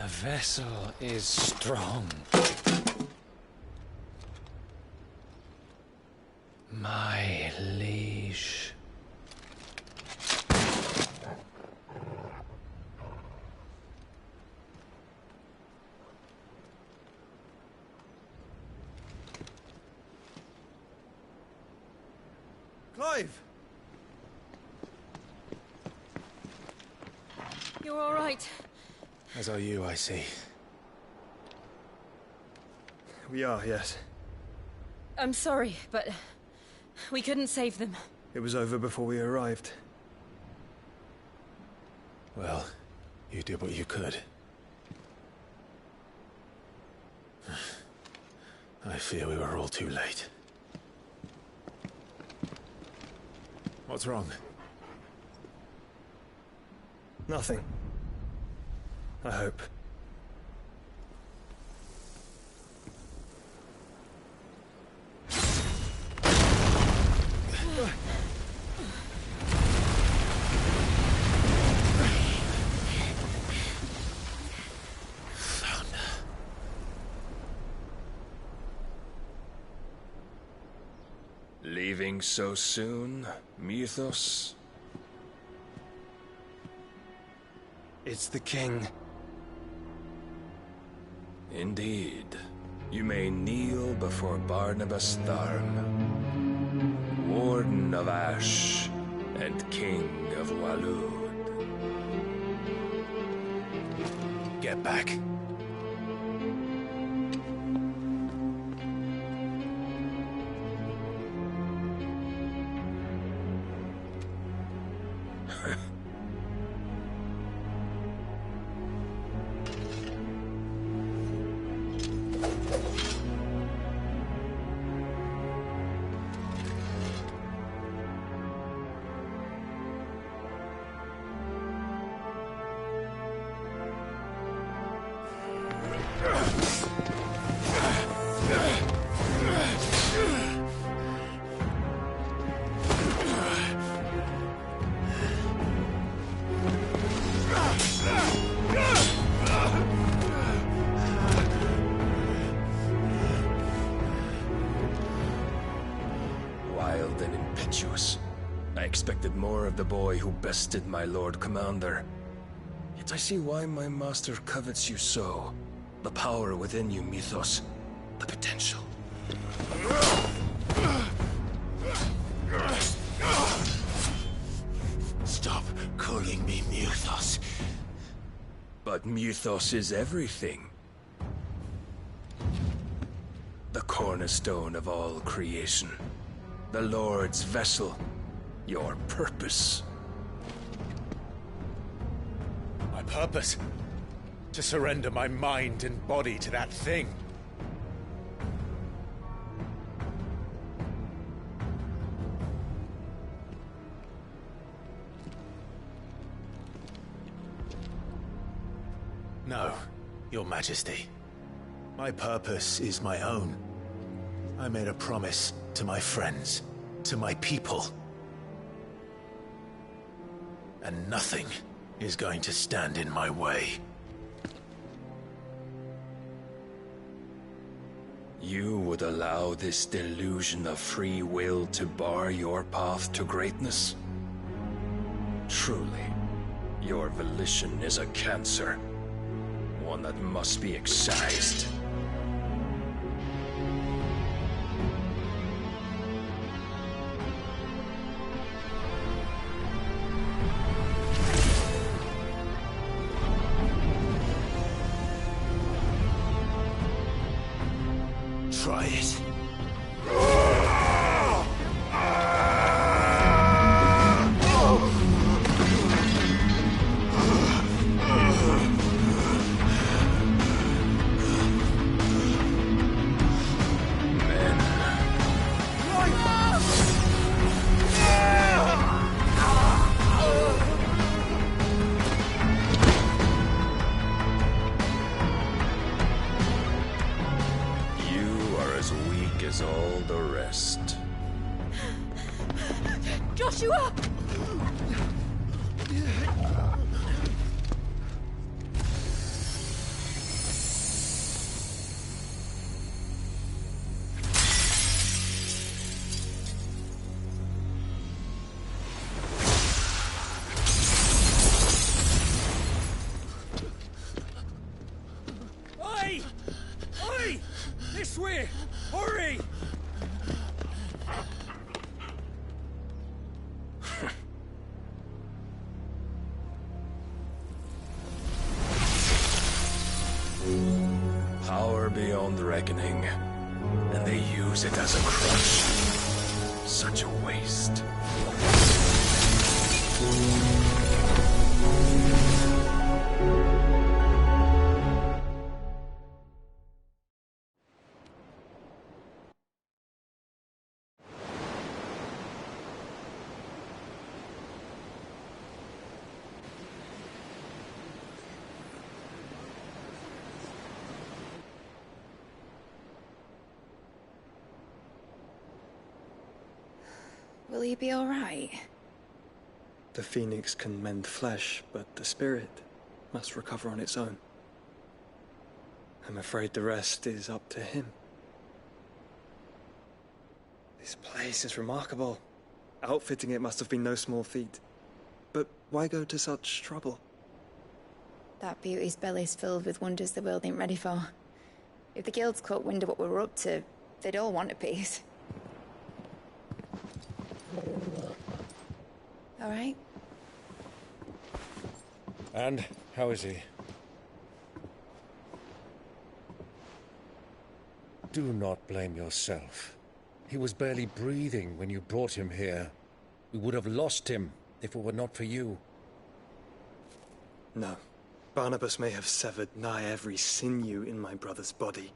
vessel is strong. My liege. Clive! You're all right. As are you, I see. We are, yes. I'm sorry, but we couldn't save them. It was over before we arrived. Well, you did what you could. I fear we were all too late. What's wrong? Nothing. I hope. Leaving so soon, Mythos? It's the king. Indeed. You may kneel before Barnabas Tharn, Warden of Ash and King of Walud. Get back. Wild and impetuous. I expected more of the boy who bested my Lord Commander. Yet I see why my master covets you so. The power within you, Mythos. The potential. Stop calling me Mythos. But Mythos is everything. The cornerstone of all creation. The Lord's vessel. Your purpose. My purpose? To surrender my mind and body to that thing. No, Your Majesty. My purpose is my own. I made a promise to my friends, to my people. And nothing is going to stand in my way. You would allow this delusion of free will to bar your path to greatness? Truly, your volition is a cancer. One that must be excised. Try it. As all the rest. Joshua! beyond reckoning, and they use it as a crutch. Such a waste. Will he be all right? The phoenix can mend flesh, but the spirit must recover on its own. I'm afraid the rest is up to him. This place is remarkable. Outfitting it must have been no small feat. But why go to such trouble? That beauty's belly's filled with wonders the world ain't ready for. If the guilds caught wind of what we're up to, they'd all want a piece. All right? And how is he? Do not blame yourself. He was barely breathing when you brought him here. We would have lost him if it were not for you. No. Barnabas may have severed nigh every sinew in my brother's body.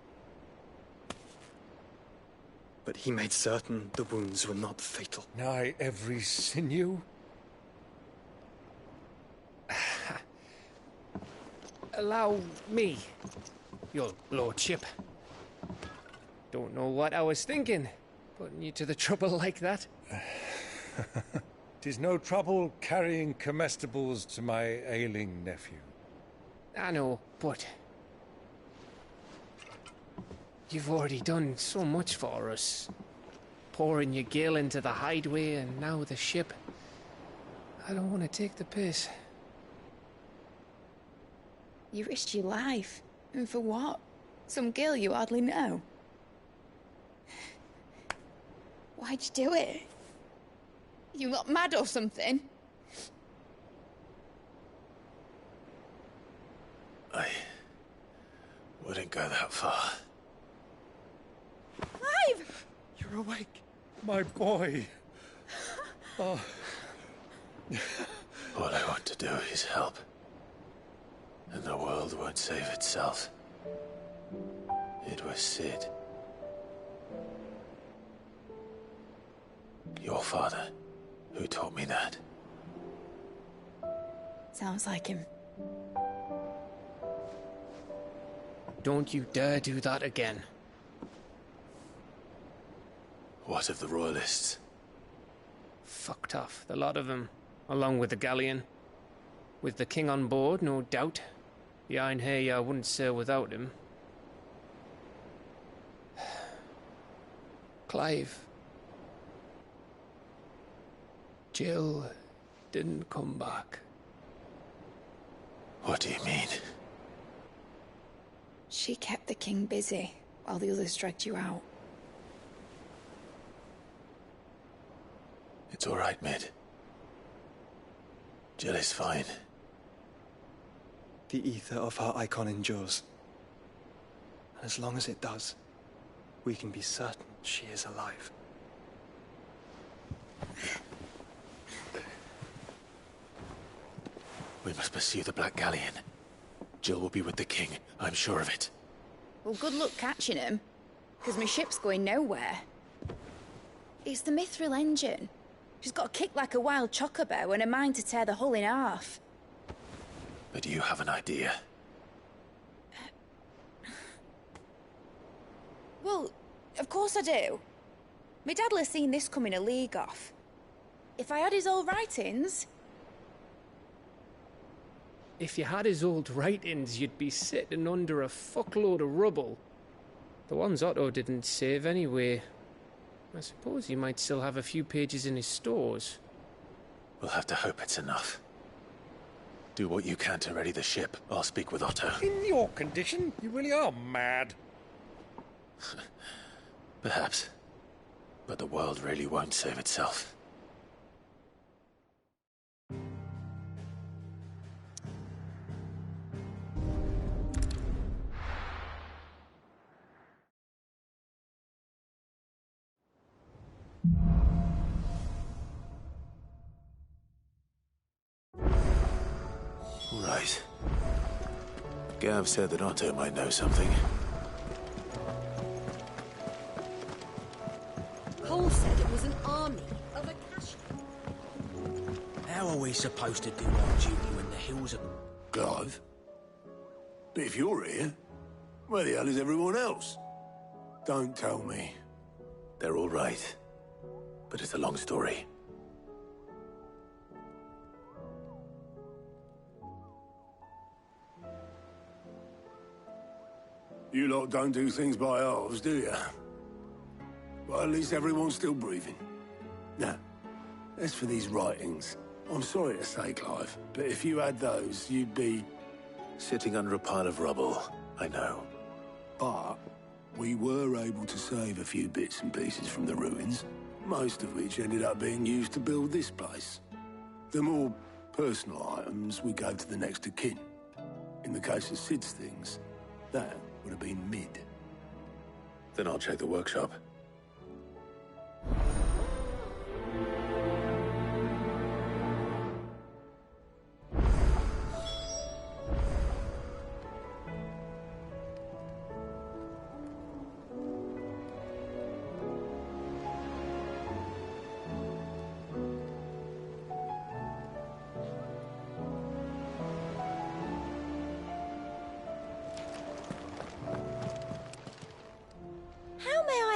But he made certain the wounds were not fatal. Nigh every sinew? Allow me, your lordship. Don't know what I was thinking, putting you to the trouble like that. 'Tis no trouble carrying comestibles to my ailing nephew. I know, but you've already done so much for us. Pouring your gil into the hideaway and now the ship. I don't want to take the piss. You risked your life. And for what? Some girl you hardly know. Why'd you do it? You got mad or something? I wouldn't go that far. Clive! You're awake. My boy. Oh. All I want to do is help. And the world won't save itself. It was Sid. Your father, who taught me that. Sounds like him. Don't you dare do that again. What of the Royalists? Fucked off, the lot of them, along with the galleon. With the king on board, no doubt. The Iron Hair wouldn't sail without him. Clive. Jill didn't come back. What do you mean? She kept the king busy while the others dragged you out. It's all right, Mid. Jill is fine. The ether of her icon endures. And as long as it does, we can be certain she is alive. We must pursue the Black Galleon. Jill will be with the king, I'm sure of it. Well, good luck catching him, because my ship's going nowhere. It's the Mithril engine. She's got a kick like a wild chocobo and a mind to tear the hull in half. But you have an idea. Well, of course I do. My dad'll have seen this coming a league off. If I had his old writings... If you had his old writings, you'd be sitting under a fuckload of rubble. The ones Otto didn't save anyway. I suppose he might still have a few pages in his stores. We'll have to hope it's enough. Do what you can to ready the ship. I'll speak with Otto. In your condition, you really are mad. Perhaps. But the world really won't save itself. Right. Gav said that Otto might know something. Cole said it was an army of Akasha. How are we supposed to do our duty when the hills are... Clive? But if you're here, where the hell is everyone else? Don't tell me. They're all right. But it's a long story. You lot don't do things by halves, do you? Well, at least everyone's still breathing. Now, as for these writings, I'm sorry to say, Clive, but if you had those, you'd be... Sitting under a pile of rubble, I know. But we were able to save a few bits and pieces from the ruins, most of which ended up being used to build this place. The more personal items we gave to the next of kin. In the case of Sid's things, that would have been mid. Then I'll check the workshop.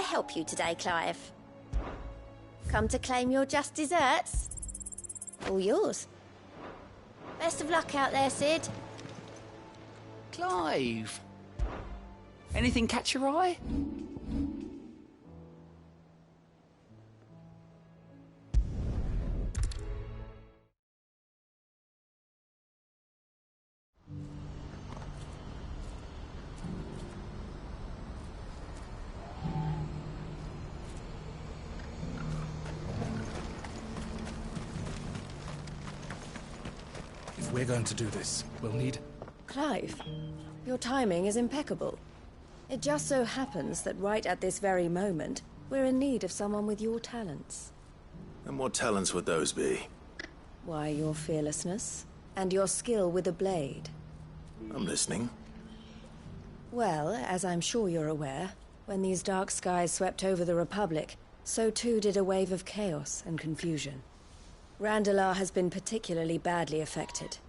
Help you today, Clive? Come to claim your just desserts? All yours. Best of luck out there, Sid. Clive! Anything catch your eye? If we're going to do this, we'll need... Clive, your timing is impeccable. It just so happens that right at this very moment, we're in need of someone with your talents. And what talents would those be? Why, your fearlessness, and your skill with a blade. I'm listening. Well, as I'm sure you're aware, when these dark skies swept over the Republic, so too did a wave of chaos and confusion. Randalar has been particularly badly affected.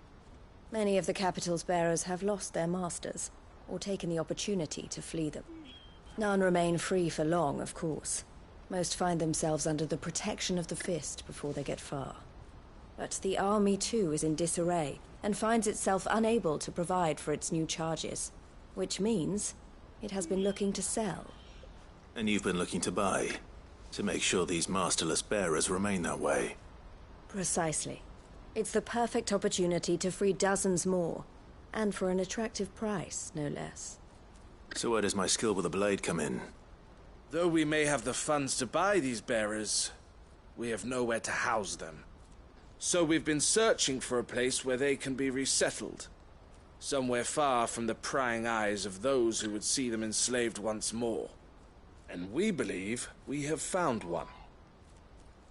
Many of the capital's bearers have lost their masters, or taken the opportunity to flee them. None remain free for long, of course. Most find themselves under the protection of the Fist before they get far. But the army too is in disarray, and finds itself unable to provide for its new charges. Which means it has been looking to sell. And you've been looking to buy, to make sure these masterless bearers remain that way. Precisely. It's the perfect opportunity to free dozens more, and for an attractive price, no less. So where does my skill with a blade come in? Though we may have the funds to buy these bearers, we have nowhere to house them. So we've been searching for a place where they can be resettled. Somewhere far from the prying eyes of those who would see them enslaved once more. And we believe we have found one.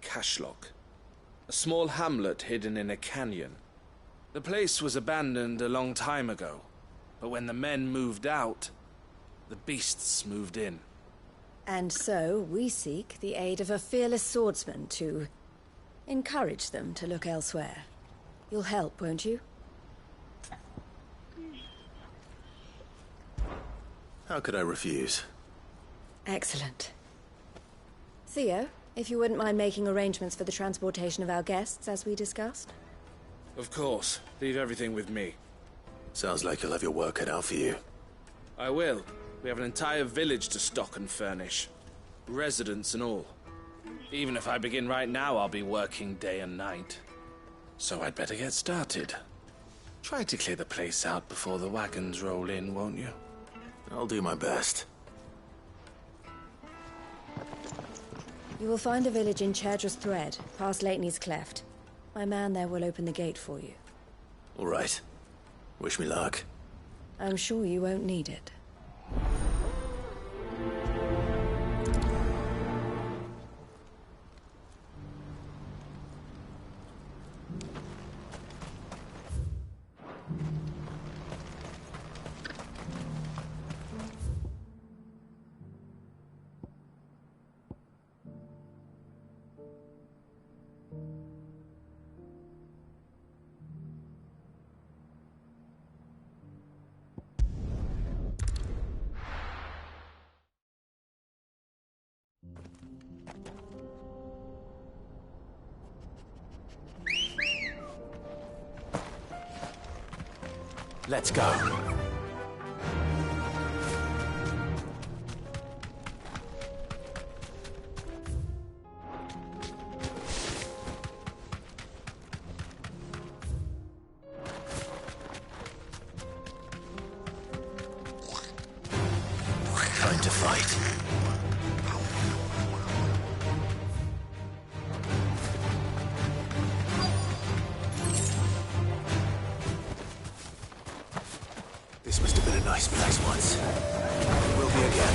Cashlock. A small hamlet hidden in a canyon. The place was abandoned a long time ago, but when the men moved out, the beasts moved in. And so we seek the aid of a fearless swordsman to encourage them to look elsewhere. You'll help, won't you? How could I refuse? Excellent. Theo, if you wouldn't mind making arrangements for the transportation of our guests, as we discussed. Of course. Leave everything with me. Sounds like you'll have your work cut out for you. I will. We have an entire village to stock and furnish. Residents and all. Even if I begin right now, I'll be working day and night. So I'd better get started. Try to clear the place out before the wagons roll in, won't you? I'll do my best. You will find a village in Chaidra's Thread, past Lateney's Cleft. My man there will open the gate for you. All right. Wish me luck. I'm sure you won't need it. Let's go. Time to fight. This must have been a nice place once. It will be again.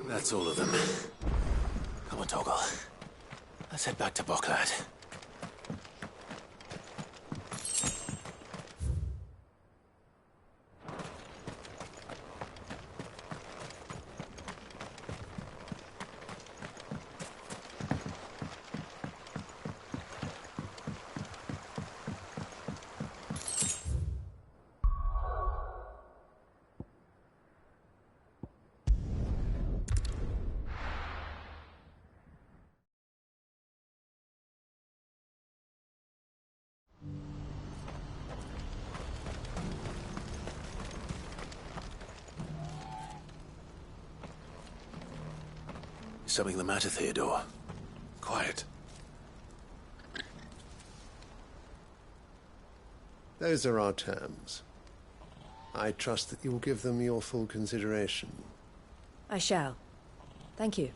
That's all of them. Come on, Toggle. Let's head back to Boklad. Is something the matter, Theodore? Quiet. Those are our terms. I trust that you will give them your full consideration. I shall. Thank you.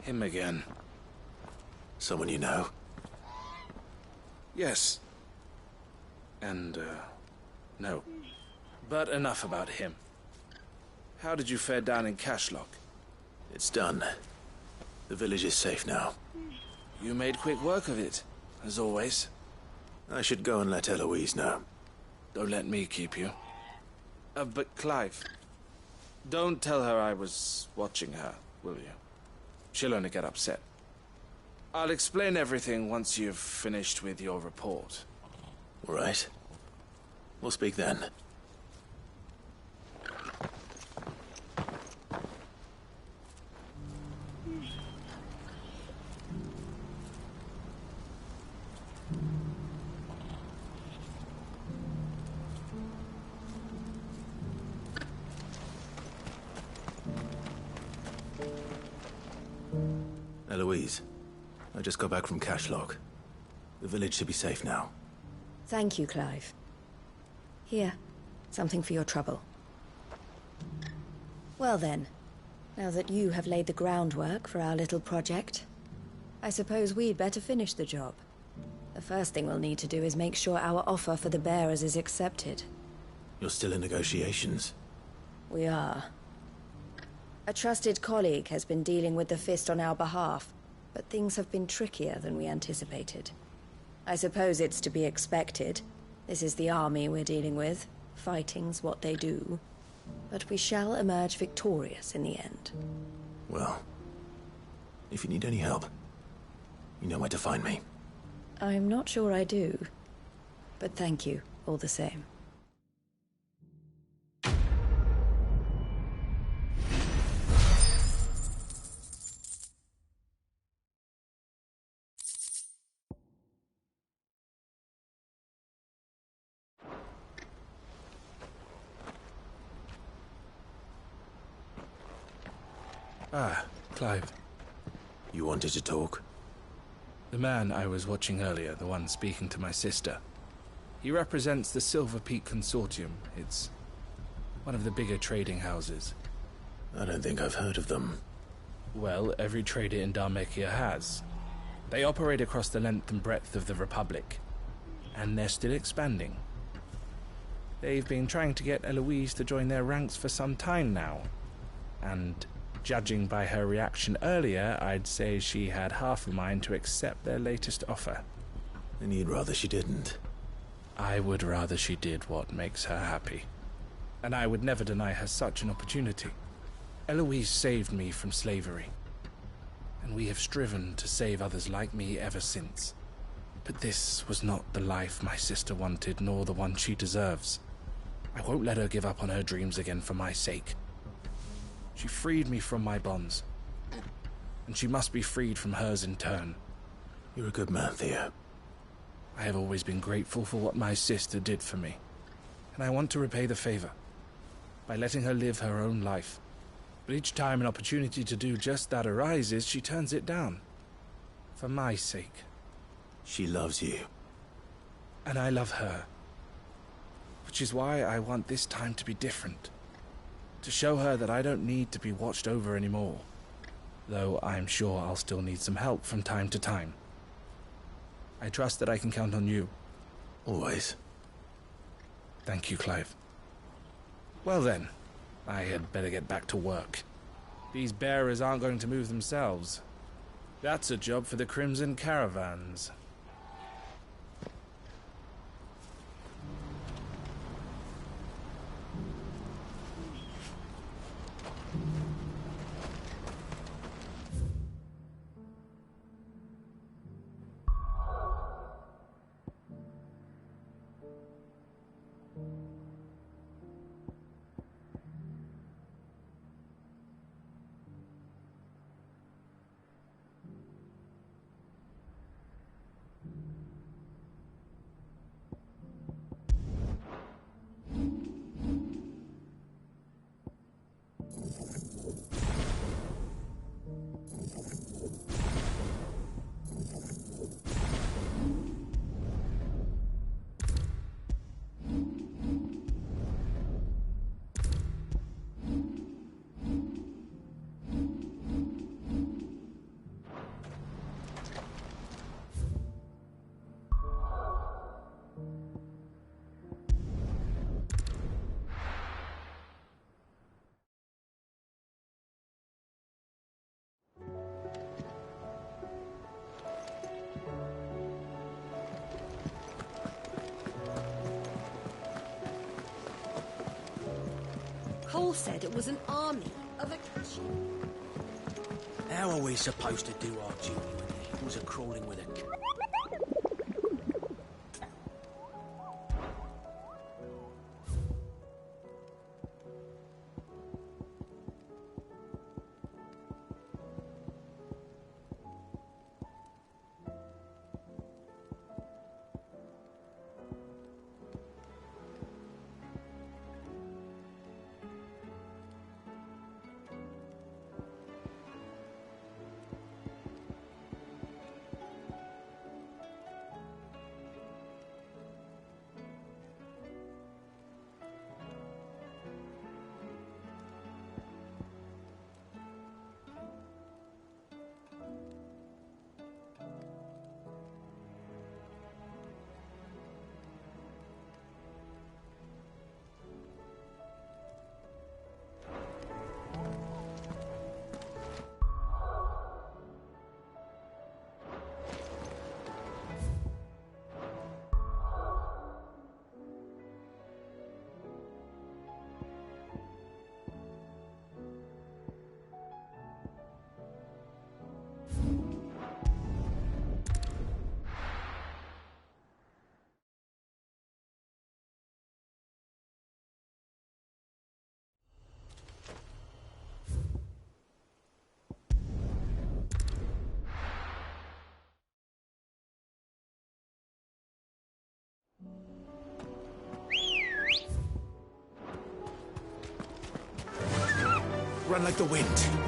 Him again. Someone you know? Yes. And, no. But enough about him. How did you fare down in Cashlock? It's done. The village is safe now. You made quick work of it, as always. I should go and let Eloise know. Don't let me keep you. But Clive, don't tell her I was watching her, will you? She'll only get upset. I'll explain everything once you've finished with your report. All right. We'll speak then. Eloise, I just got back from Cashlock. The village should be safe now. Thank you, Clive. Here, something for your trouble. Well then, now that you have laid the groundwork for our little project, I suppose we'd better finish the job. The first thing we'll need to do is make sure our offer for the bearers is accepted. You're still in negotiations. We are. A trusted colleague has been dealing with the Fist on our behalf, but things have been trickier than we anticipated. I suppose it's to be expected. This is the army we're dealing with. Fighting's what they do. But we shall emerge victorious in the end. Well, if you need any help, you know where to find me. I'm not sure I do. But thank you, all the same. Ah, Clive. You wanted to talk? The man I was watching earlier, the one speaking to my sister. He represents the Silver Peak Consortium. It's one of the bigger trading houses. I don't think I've heard of them. Well, every trader in Dharmekia has. They operate across the length and breadth of the Republic. And they're still expanding. They've been trying to get Eloise to join their ranks for some time now. And judging by her reaction earlier, I'd say she had half a mind to accept their latest offer. And you'd rather she didn't? I would rather she did what makes her happy. And I would never deny her such an opportunity. Eloise saved me from slavery. And we have striven to save others like me ever since. But this was not the life my sister wanted, nor the one she deserves. I won't let her give up on her dreams again for my sake. She freed me from my bonds, and she must be freed from hers in turn. You're a good man, Theo. I have always been grateful for what my sister did for me, and I want to repay the favor by letting her live her own life. But each time an opportunity to do just that arises, she turns it down. For my sake. She loves you. And I love her. Which is why I want this time to be different. To show her that I don't need to be watched over anymore. Though I'm sure I'll still need some help from time to time. I trust that I can count on you. Always. Thank you, Clive. Well then, I had better get back to work. These bearers aren't going to move themselves. That's a job for the Crimson Caravans. Cole said it was an army of Akashi. How are we supposed to do our duty when the hills are crawling with a... run like the wind.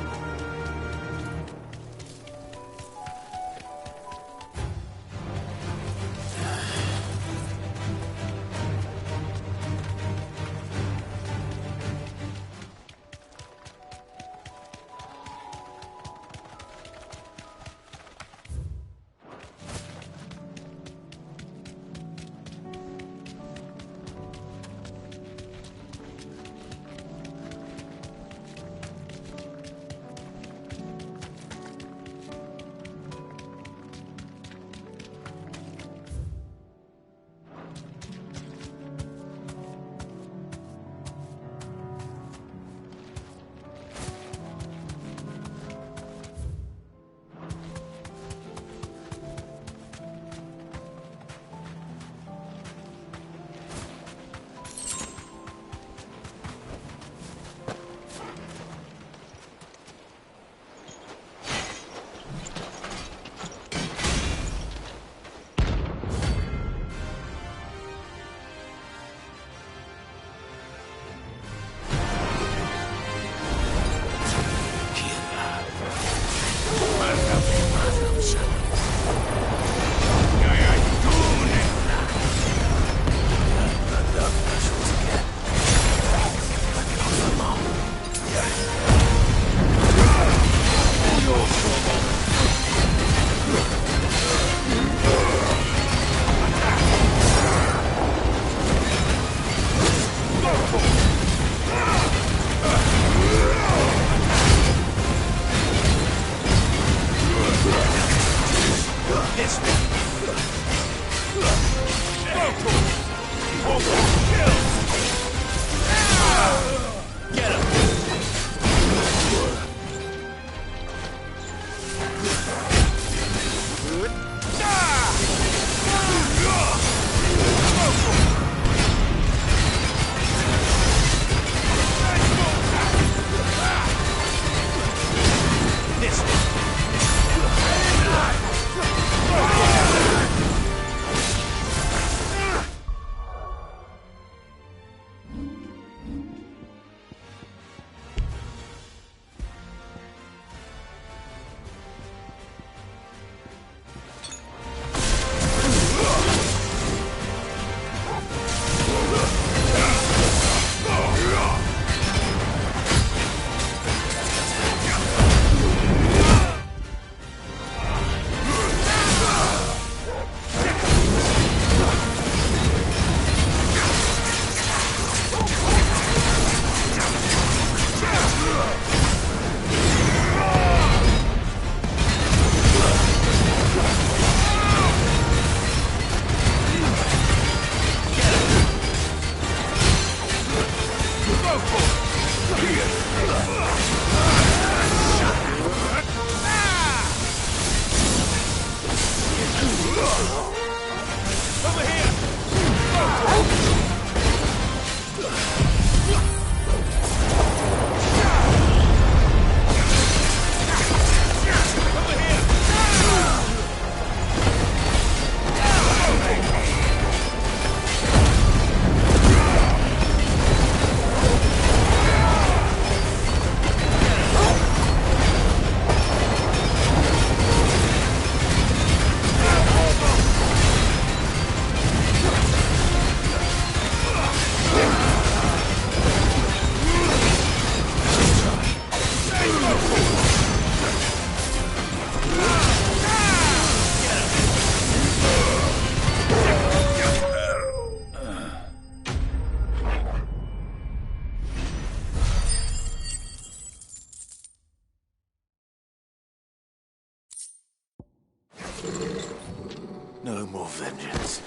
No more vengeance.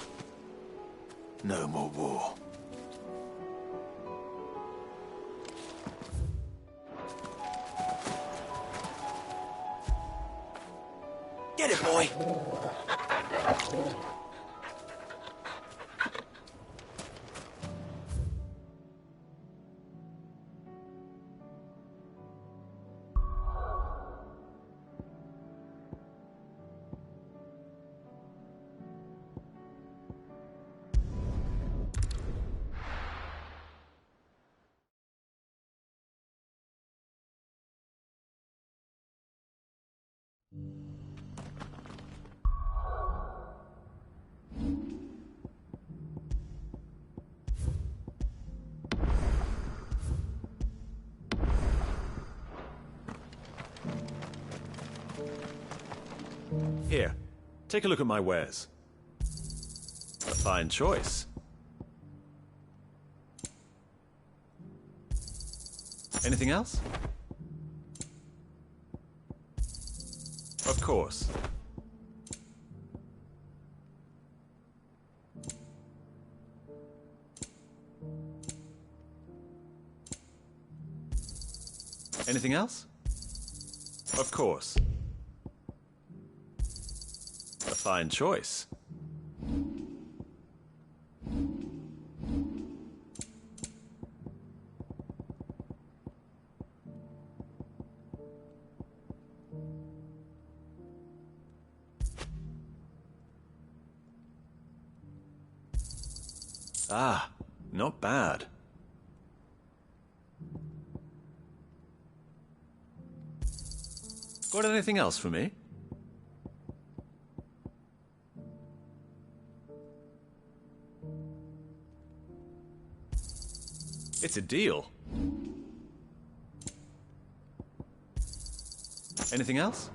No more war. Get it, boy! Here, take a look at my wares. A fine choice. Anything else? Of course. Anything else? Of course. A fine choice. Ah, not bad. Got anything else for me? It's a deal. Anything else?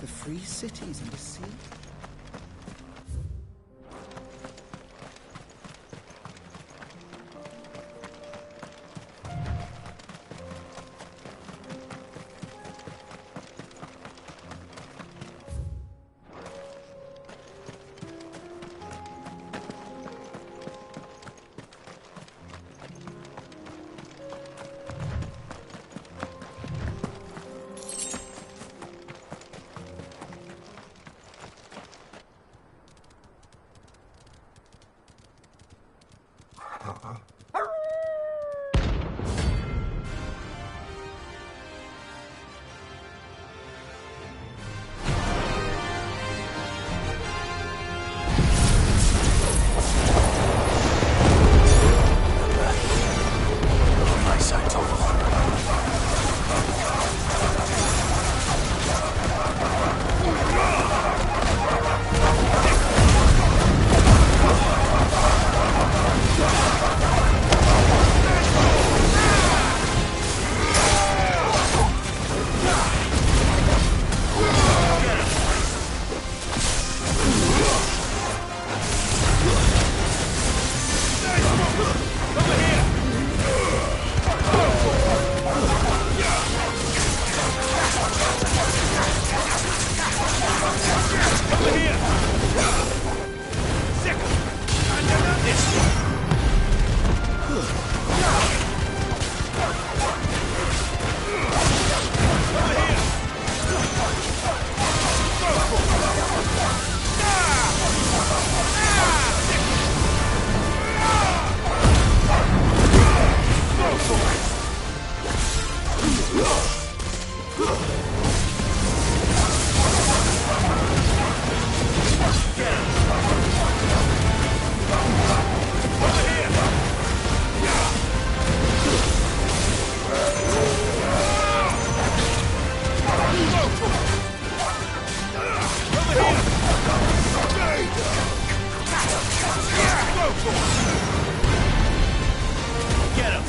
The free cities and the sea. Get him!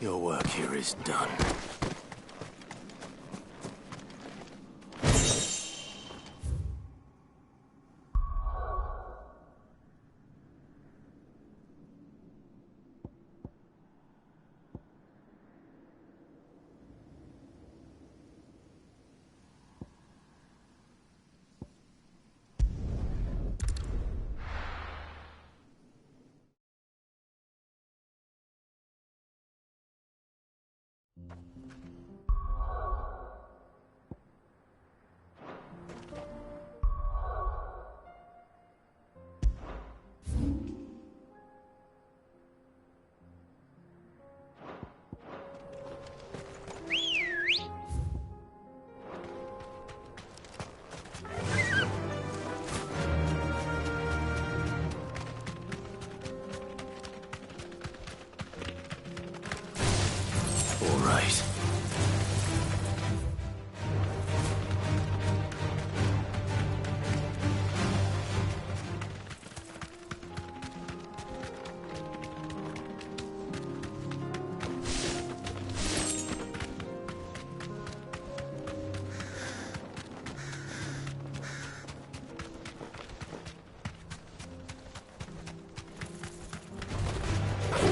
Your work here is done. All right.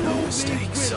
No mistakes.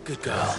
Good girl.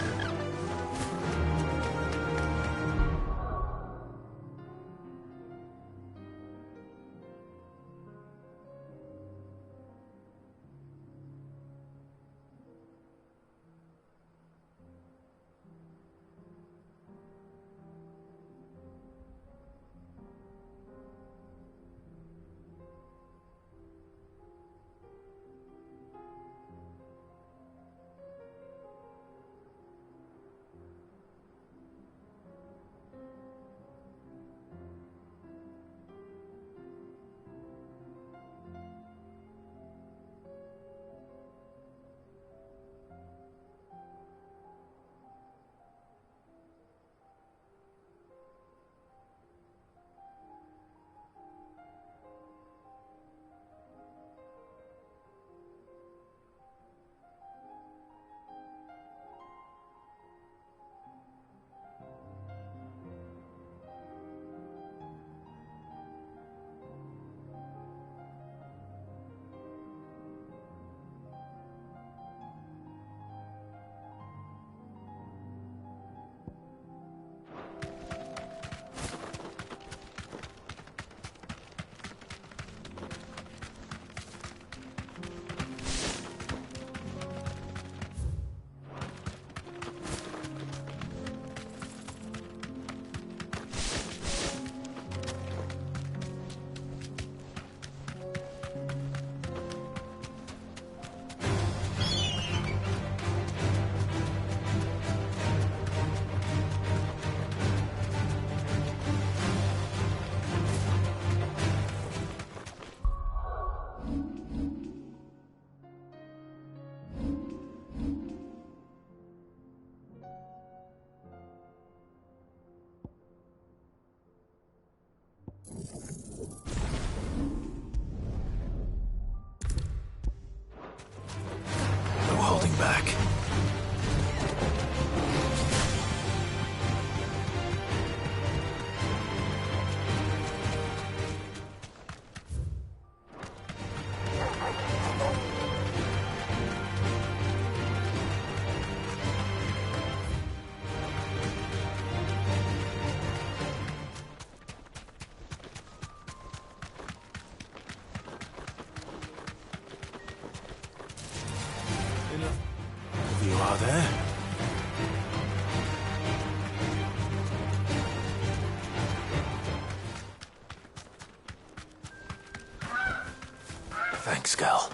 Thanks, Gal.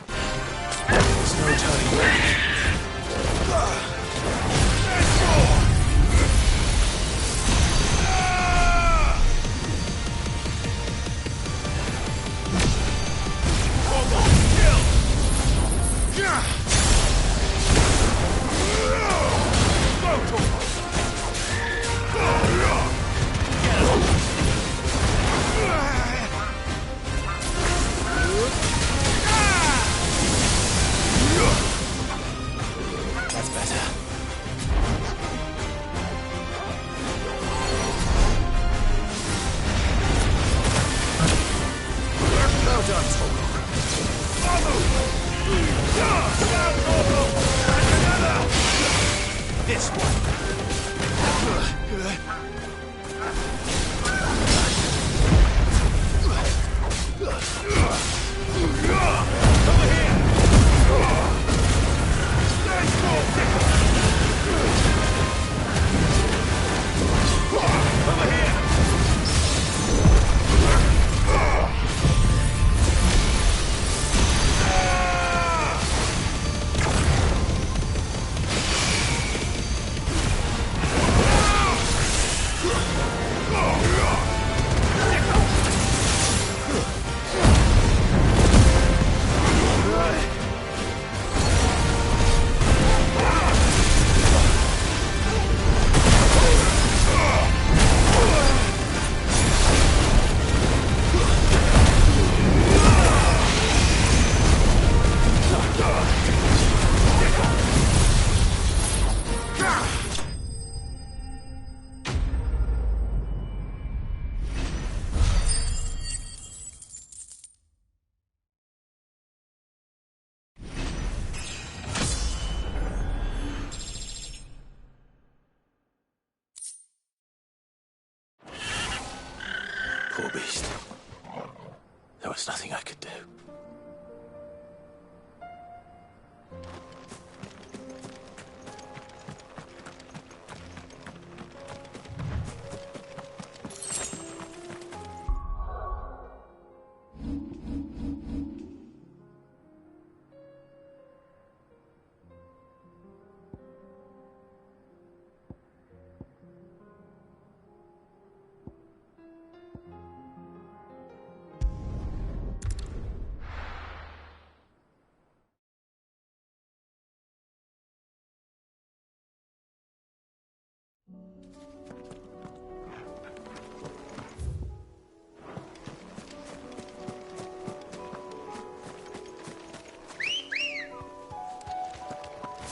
There's no turning back. That's better. Well done, Toro. This one. Poor beast. There was nothing I could do.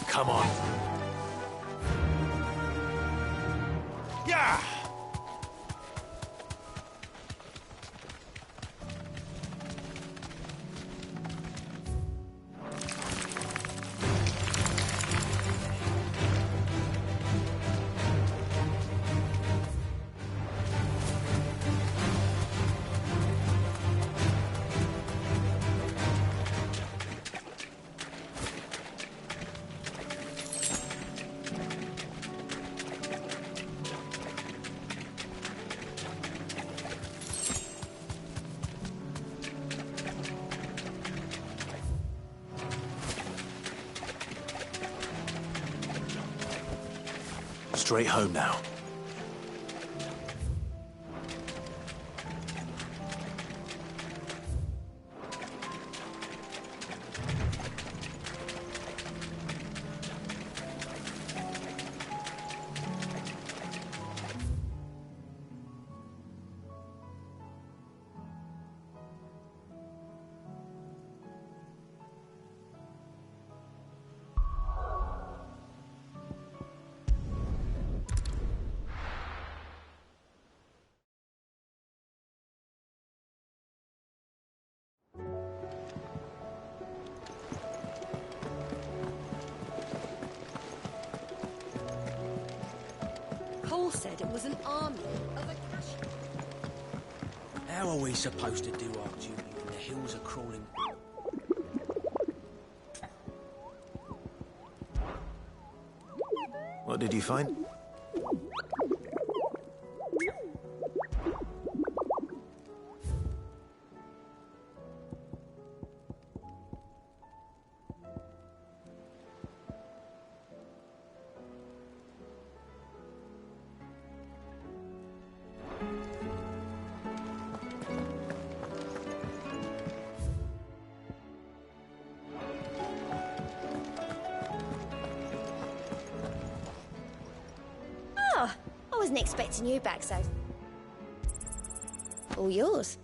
Come on. Yeah! Straight home now. Cole said it was an army of Akashi. How are we supposed to do our duty when the hills are crawling? What did you find? wasn't expecting you back so... All yours.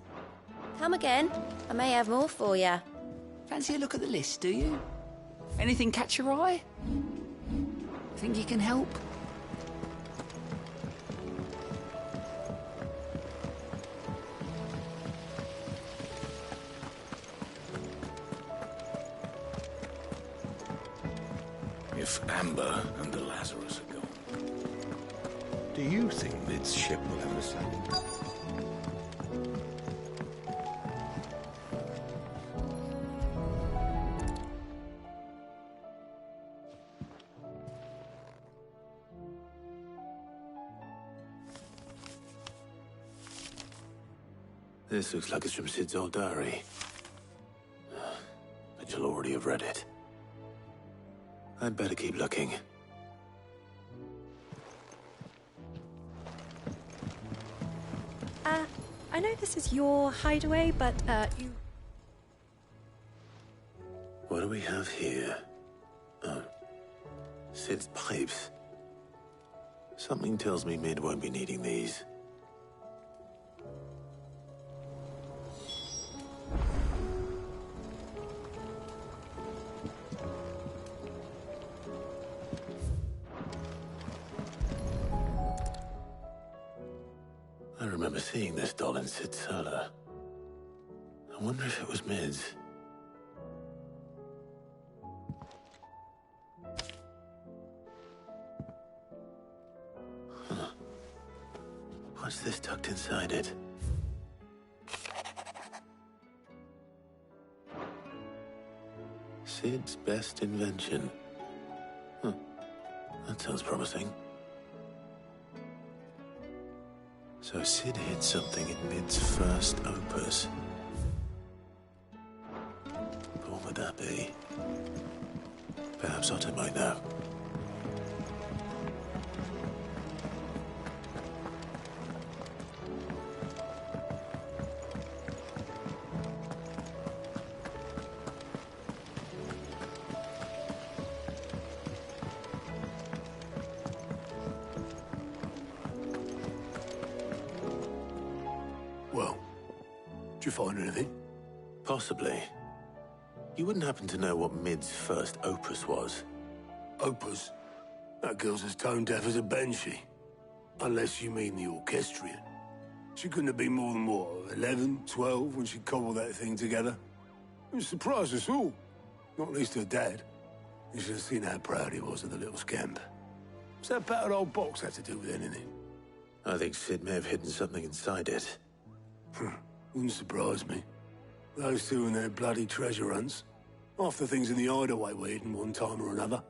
Come again. I may have more for you. Fancy a look at the list, do you? Anything catch your eye? Think you can help? If Amber and the Lazarus are gone, do you think Mid's ship will ever sail? This looks like it's from Sid's old diary. But you'll already have read it. I'd better keep looking. I know this is your hideaway, but, you... What do we have here? Oh. Sid's pipes. Something tells me Mid won't be needing these. I remember seeing this doll in Sid's cellar. I wonder if it was Mid's. Huh. What's this tucked inside it? Sid's best invention. Huh. That sounds promising. So Sid hid something in Mid's first opus. But what would that be? Perhaps Otto might know. Well, did you find anything? Possibly. You wouldn't happen to know what Mid's first opus was? Opus? That girl's as tone deaf as a banshee. Unless you mean the orchestrion. She couldn't have been more than, what, 11, 12 when she cobbled that thing together? It surprised us all. Not least her dad. You should have seen how proud he was of the little scamp. What's that battered old box have to do with anything? I think Sid may have hidden something inside it. Wouldn't surprise me. Those two and their bloody treasure hunts. Half the things in the hideaway were hidden one time or another.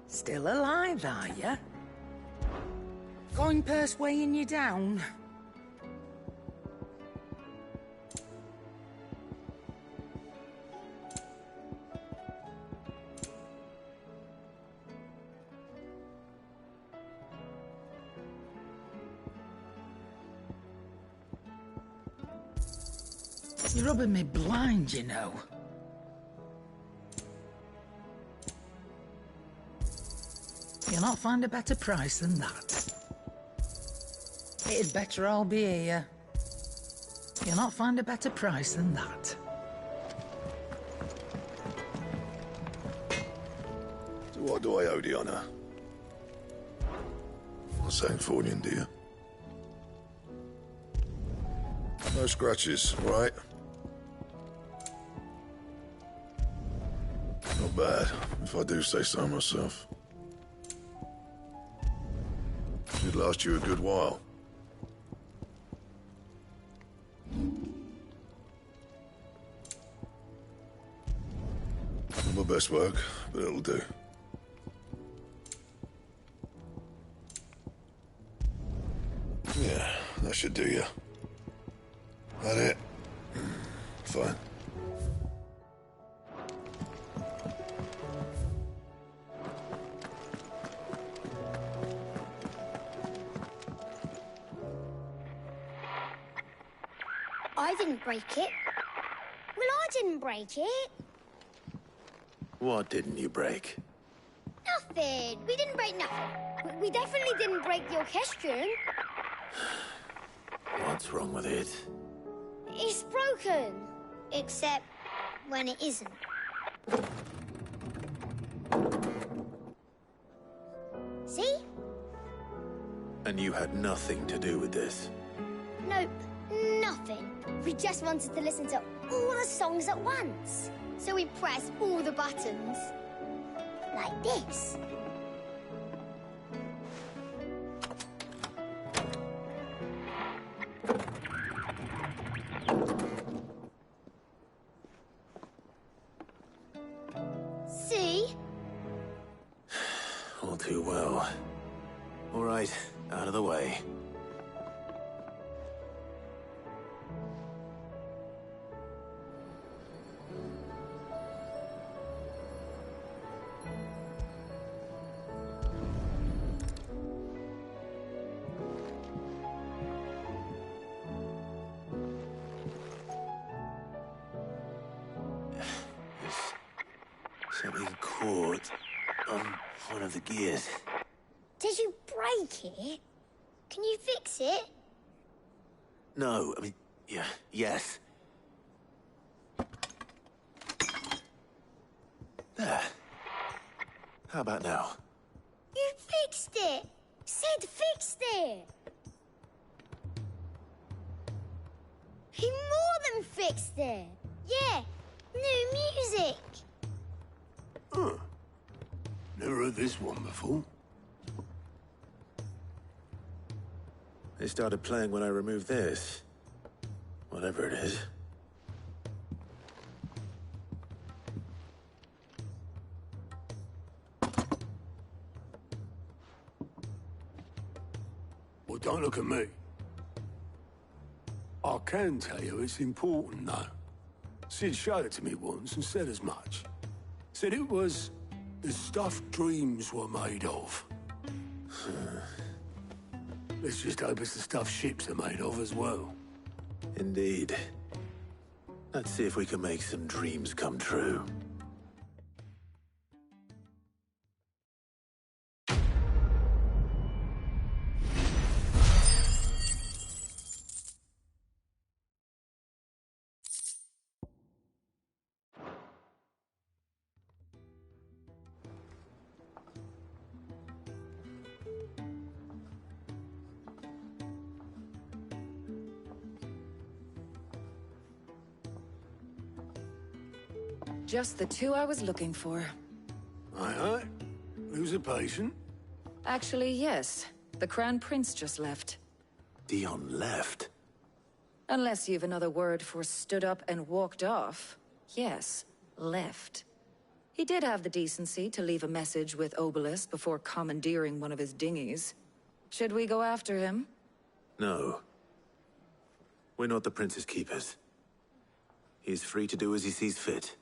Still alive, are you? Coin purse weighing you down? You're rubbing me blind, you know. You'll not find a better price than that. It'd better all be here. You'll not find a better price than that. So what do I owe the honour? Not saying for you, dear. No scratches, right? Not bad, if I do say so myself. Should last you a good while. Not my best work, but it'll do. Yeah, that should do you. That it? Fine. I didn't break it. Well, I didn't break it. What didn't you break? Nothing. We didn't break nothing. We definitely didn't break the orchestrion. What's wrong with it? It's broken. Except when it isn't. See? And you had nothing to do with this? Nope. Nothing. We just wanted to listen to all the songs at once. So we pressed all the buttons. Like this. See? All too well. All right, out of the way. Something caught on one of the gears. Did you break it? Can you fix it? No, I mean, yeah, yes. There. How about now? You fixed it! Sid fixed it! He more than fixed it! Yeah, new music! Huh. Never heard this one before. They started playing when I removed this. Whatever it is. Well, don't look at me. I can tell you it's important, though. Sid showed it to me once and said as much. Said it was the stuff dreams were made of. Let's just hope it's the stuff ships are made of as well. Indeed. Let's see if we can make some dreams come true. Just the two I was looking for. Aye, aye. Who's a patient? Actually, yes. The Crown Prince just left. Dion left? Unless you've another word for stood up and walked off. Yes, left. He did have the decency to leave a message with Obelisk before commandeering one of his dinghies. Should we go after him? No. We're not the Prince's keepers. He's free to do as he sees fit.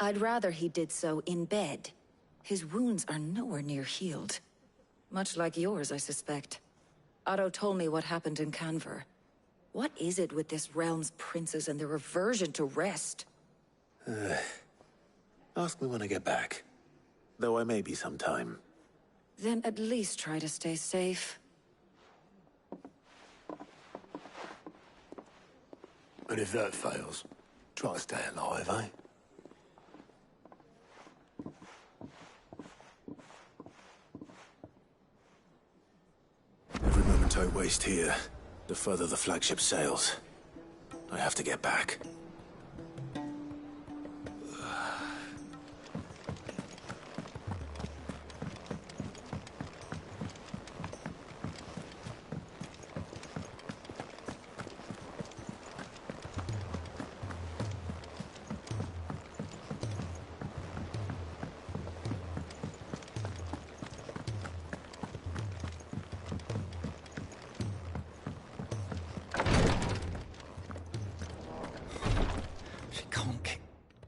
I'd rather he did so in bed. His wounds are nowhere near healed. Much like yours, I suspect. Otto told me what happened in Canver. What is it with this realm's princes and their aversion to rest? Ask me when I get back. Though I may be sometime. Then at least try to stay safe. And if that fails, try to stay alive, eh? Every moment I waste here, the further the flagship sails. I have to get back.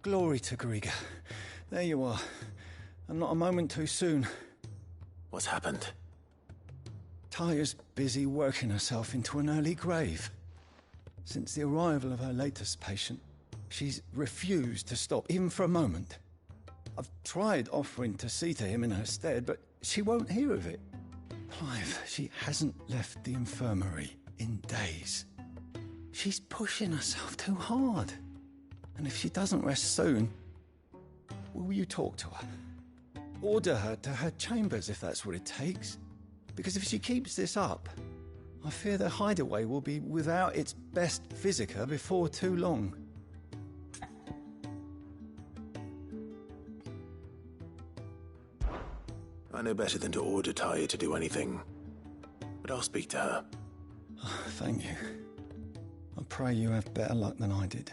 Glory to Griga. There you are. And not a moment too soon. What's happened? Taya's busy working herself into an early grave. Since the arrival of her latest patient, she's refused to stop, even for a moment. I've tried offering to see to him in her stead, but she won't hear of it. Clive, she hasn't left the infirmary in days. She's pushing herself too hard. And if she doesn't rest soon, will you talk to her? Order her to her chambers if that's what it takes. Because if she keeps this up, I fear the hideaway will be without its best physica before too long. I know better than to order Taya to do anything. But I'll speak to her. Thank you. I pray you have better luck than I did.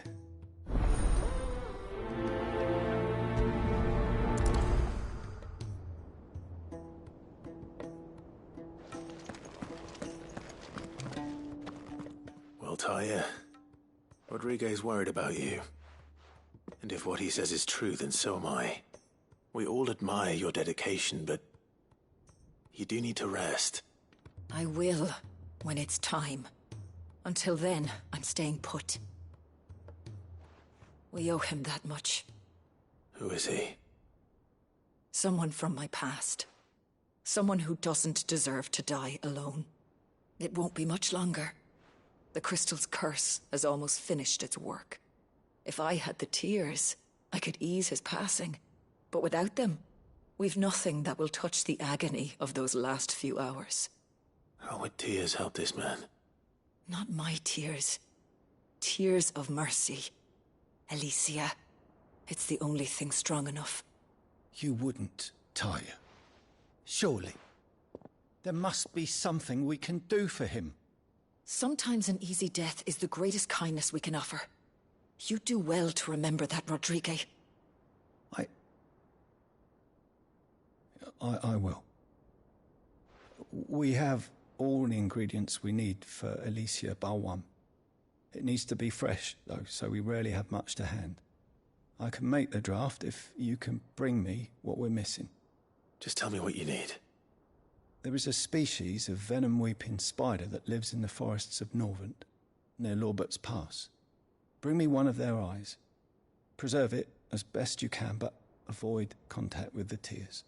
Well, Taya, Rodriguez worried about you. And if what he says is true, then so am I. We all admire your dedication, but you do need to rest. I will, when it's time. Until then, I'm staying put. We owe him that much. Who is he? Someone from my past. Someone who doesn't deserve to die alone. It won't be much longer. The crystal's curse has almost finished its work. If I had the tears, I could ease his passing. But without them, we've nothing that will touch the agony of those last few hours. How would tears help this man? Not my tears. Tears of mercy. Alicia, it's the only thing strong enough. You wouldn't, Taya. Surely. There must be something we can do for him. Sometimes an easy death is the greatest kindness we can offer. You do well to remember that, Rodriguez. I will. We have all the ingredients we need for Alicia Balwam. It needs to be fresh, though, so we rarely have much to hand. I can make the draft if you can bring me what we're missing. Just tell me what you need. There is a species of venom-weeping spider that lives in the forests of Norvent, near Lorbert's Pass. Bring me one of their eyes. Preserve it as best you can, but avoid contact with the tears.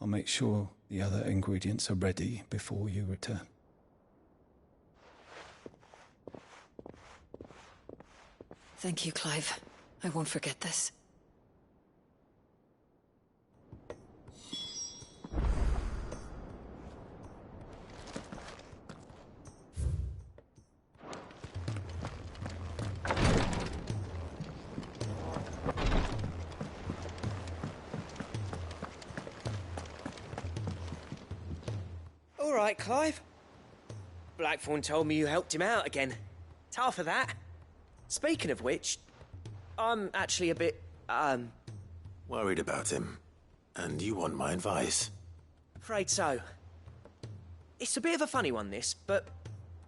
I'll make sure the other ingredients are ready before you return. Thank you, Clive. I won't forget this. All right, Clive. Blackthorn told me you helped him out again. Tough for that. Speaking of which, I'm actually a bit, worried about him. And you want my advice? Afraid so. It's a bit of a funny one, this, but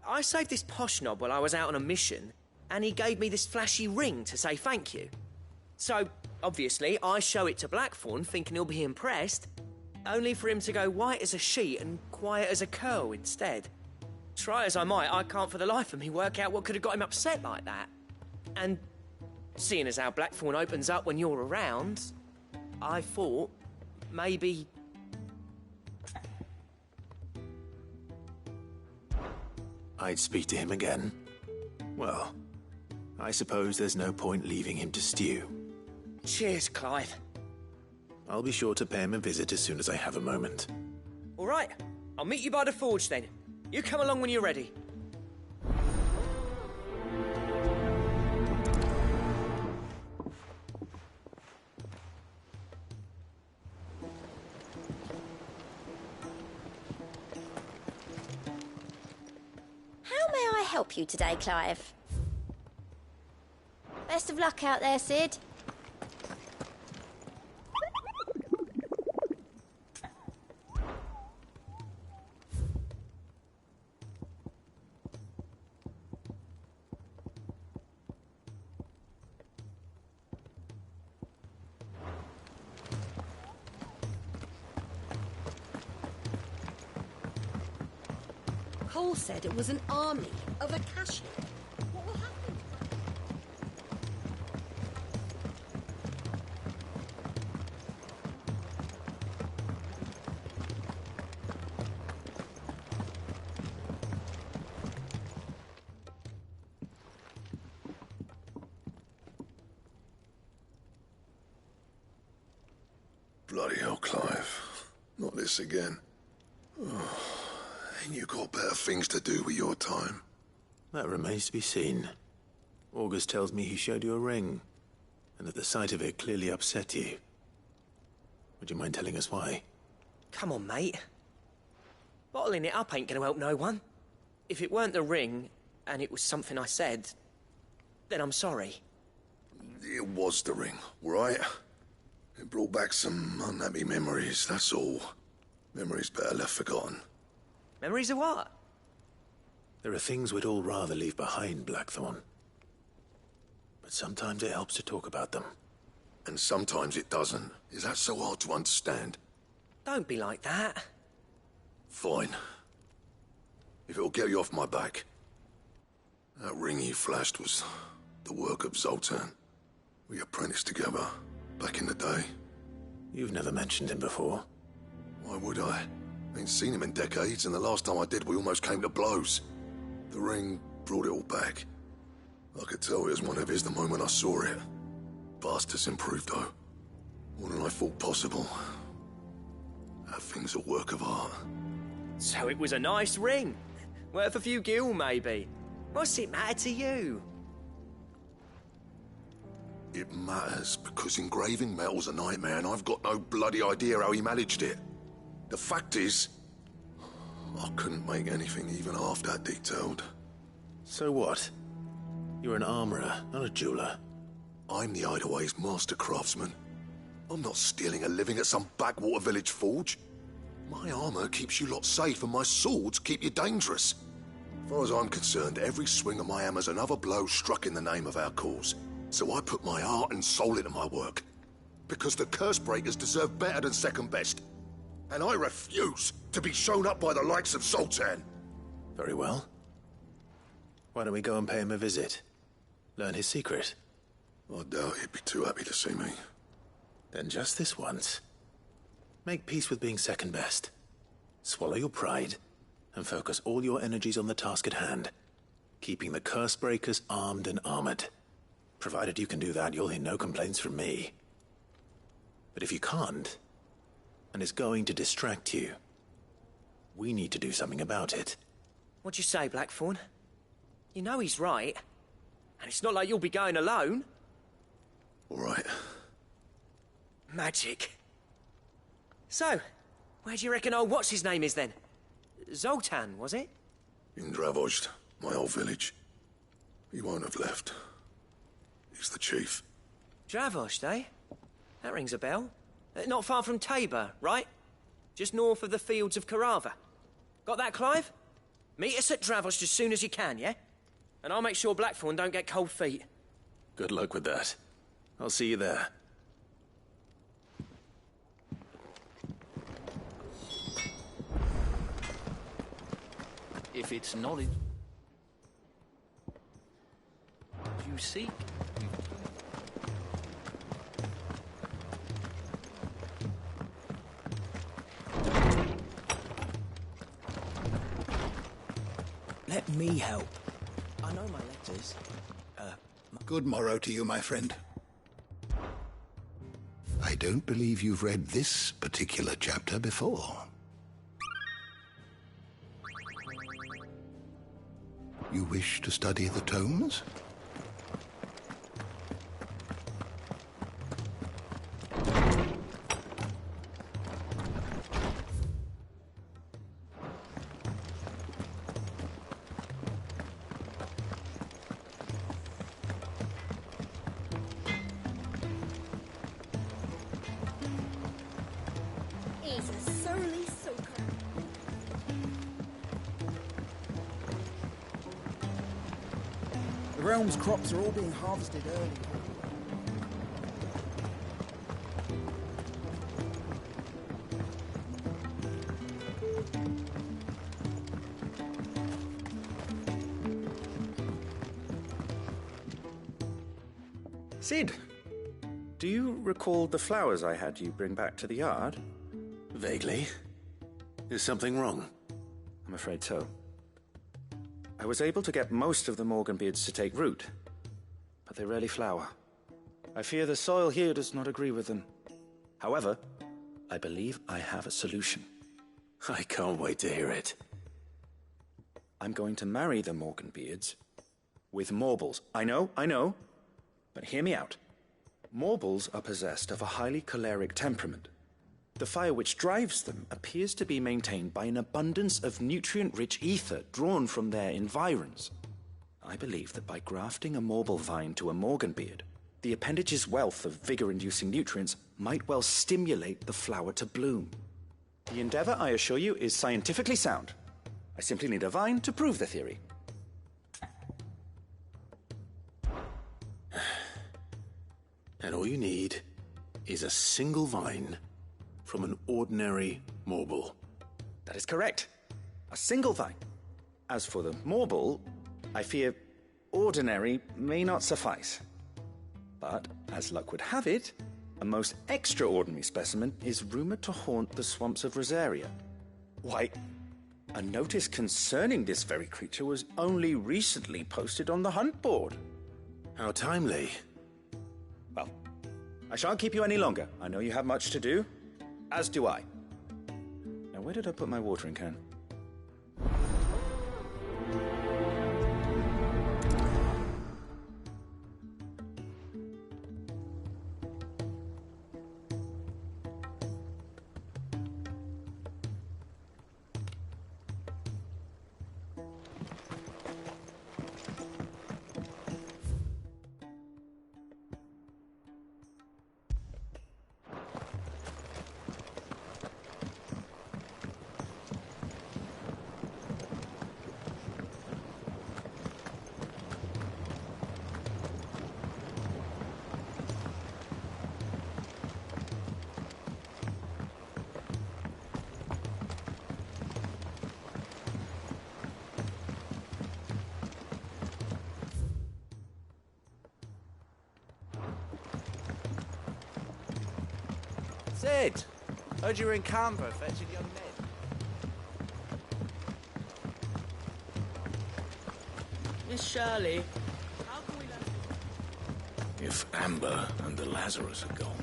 I saved this posh knob while I was out on a mission, and he gave me this flashy ring to say thank you. So, obviously, I show it to Blackthorn, thinking he'll be impressed, only for him to go white as a sheet and quiet as a curl instead. Try as I might, I can't for the life of me work out what could have got him upset like that. And seeing as how Blackthorn opens up when you're around, I thought maybe... I'd speak to him again. Well, I suppose there's no point leaving him to stew. Cheers, Clive. I'll be sure to pay him a visit as soon as I have a moment. All right, I'll meet you by the forge then. You come along when you're ready. How may I help you today, Clive? Best of luck out there, Sid. Cole said it was an army of Akashi. What will happen? Bloody hell, Clive. Not this again. Oh, ain't you got better things to do with your time? That remains to be seen. August tells me he showed you a ring, and that the sight of it clearly upset you. Would you mind telling us why? Come on, mate. Bottling it up ain't gonna help no one. If it weren't the ring, and it was something I said, then I'm sorry. It was the ring, right? It brought back some unhappy memories, that's all. Memories better left forgotten. Memories of what? There are things we'd all rather leave behind, Blackthorn. But sometimes it helps to talk about them. And sometimes it doesn't. Is that so hard to understand? Don't be like that. Fine. If it'll get you off my back. That ring you flashed was the work of Zoltan. We apprenticed together, back in the day. You've never mentioned him before. Why would I? Ain't seen him in decades, and the last time I did, we almost came to blows. The ring brought it all back. I could tell it was one of his the moment I saw it. Bastard's improved, though. More than I thought possible. That thing's a work of art. So it was a nice ring. Worth a few gil, maybe. What's it matter to you? It matters because engraving metal's a nightmare, and I've got no bloody idea how he managed it. The fact is, I couldn't make anything even half that detailed. So what? You're an armorer, not a jeweler. I'm the Hideaway's master craftsman. I'm not stealing a living at some backwater village forge. My armor keeps you lot safe, and my swords keep you dangerous. As far as I'm concerned, every swing of my hammer's another blow struck in the name of our cause. So I put my heart and soul into my work. Because the curse breakers deserve better than second best. And I refuse to be shown up by the likes of Zoltan. Very well. Why don't we go and pay him a visit? Learn his secret. I doubt he'd be too happy to see me. Then just this once. Make peace with being second best. Swallow your pride, and focus all your energies on the task at hand. Keeping the curse breakers armed and armored. Provided you can do that, you'll hear no complaints from me. But if you can't, and it's going to distract you, we need to do something about it. What'd you say, Blackthorn? You know he's right. And it's not like you'll be going alone. All right. Magic. So, where do you reckon old what's-his-name is then? Zoltan, was it? In Dravozd, my old village. He won't have left. He's the chief. Dravozd, eh? That rings a bell. Not far from Tabor, right? Just north of the fields of Carava. Got that, Clive? Meet us at Dravozd as soon as you can, yeah? And I'll make sure Blackthorn don't get cold feet. Good luck with that. I'll see you there. If it's knowledge you seek. Let me help. I know my letters. Good morrow to you, my friend. I don't believe you've read this particular chapter before. You wish to study the tomes? He's a surly soaker. The realm's crops are all being harvested early. Sid, do you recall the flowers I had you bring back to the yard? Vaguely. Is something wrong? I'm afraid so. I was able to get most of the Morganbeards to take root, but they rarely flower. I fear the soil here does not agree with them. However, I believe I have a solution. I can't wait to hear it. I'm going to marry the Morganbeards with Morbles. I know, but hear me out. Morbles are possessed of a highly choleric temperament. The fire which drives them appears to be maintained by an abundance of nutrient-rich ether drawn from their environs. I believe that by grafting a Morble vine to a Morganbeard, the appendage's wealth of vigor-inducing nutrients might well stimulate the flower to bloom. The endeavor, I assure you, is scientifically sound. I simply need a vine to prove the theory. And all you need is a single vine from an ordinary Morble. That is correct. A single vine. As for the Morble, I fear ordinary may not suffice. But, as luck would have it, a most extraordinary specimen is rumored to haunt the swamps of Rosaria. Why, a notice concerning this very creature was only recently posted on the hunt board. How timely. Well, I shan't keep you any longer. I know you have much to do, as do I. Now, where did I put my watering can? Sid! Heard you were in Canberra fetching young men. Miss Shirley, how can we let... If Amber and the Lazarus are gone.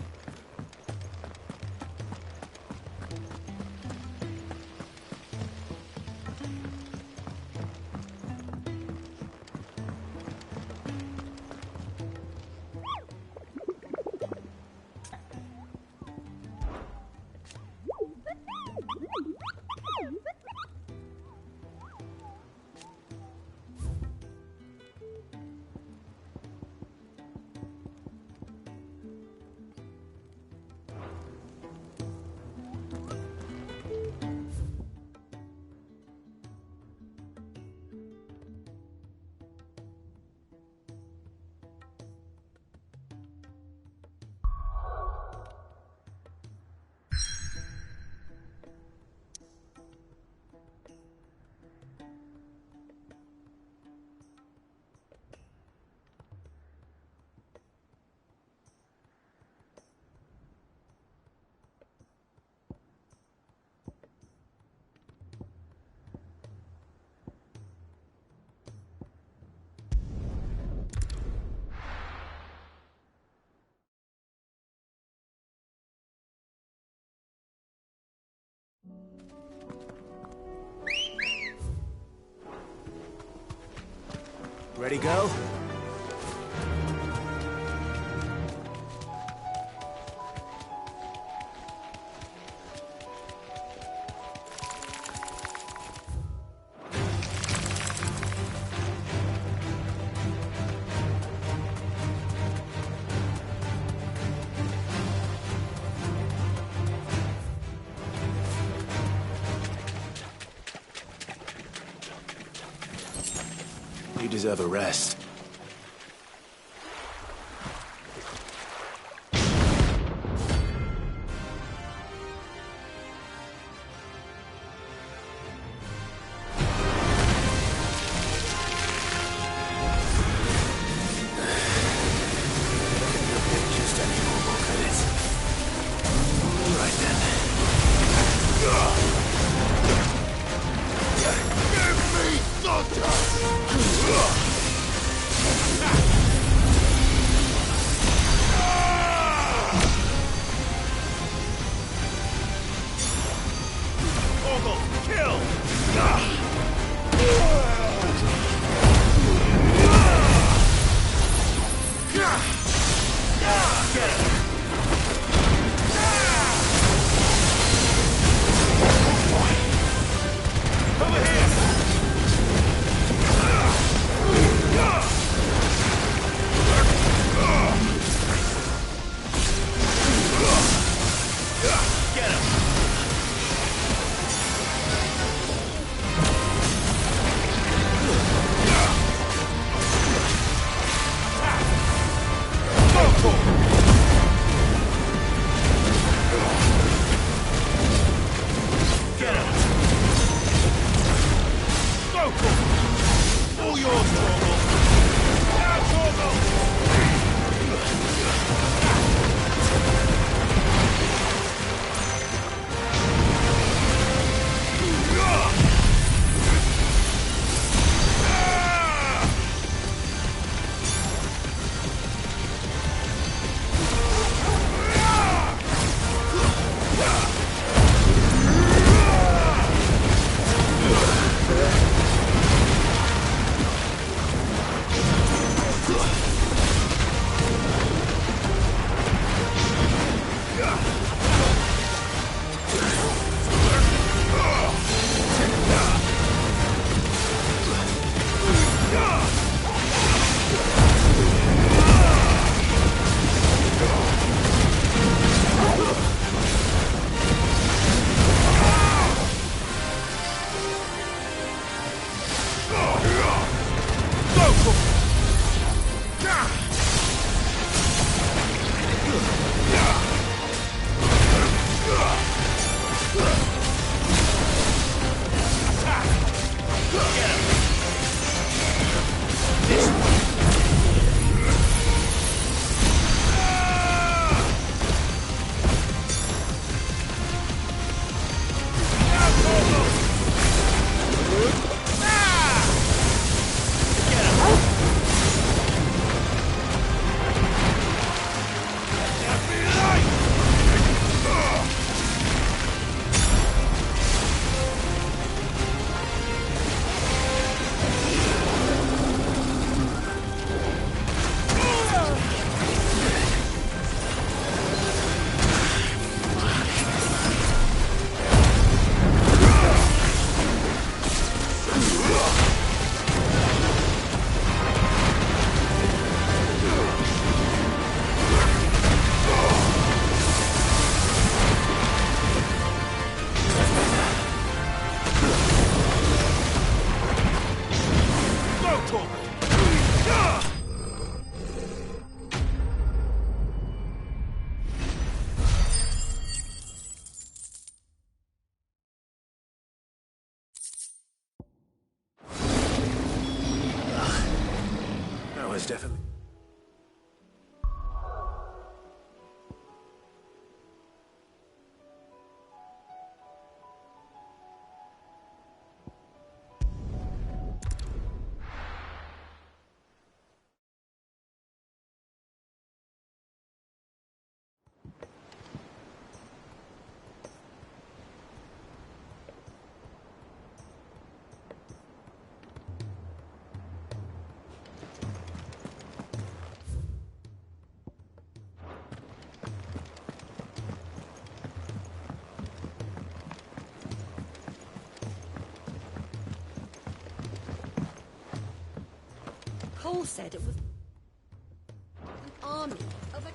Ready, girl? You deserve a rest. Definitely. Cole said it was an army of a...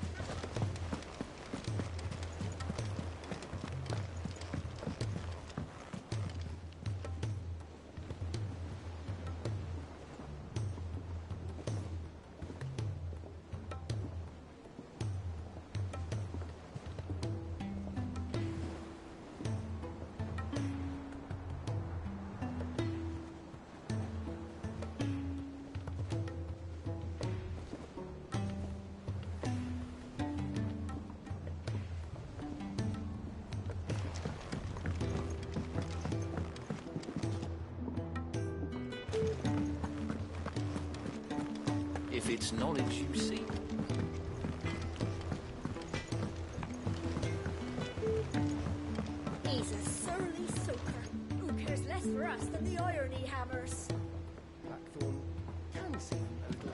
If it's knowledge you seek. He's a surly soaker. Who cares less for brass than the iron he hammers. Blackthorn can seem a little...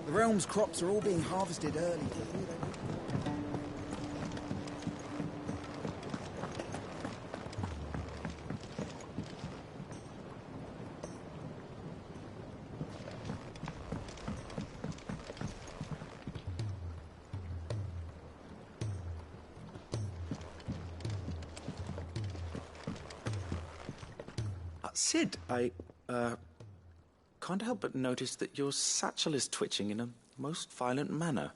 The realm's crops are all being harvested early. Sid, I can't help but notice that your satchel is twitching in a most violent manner.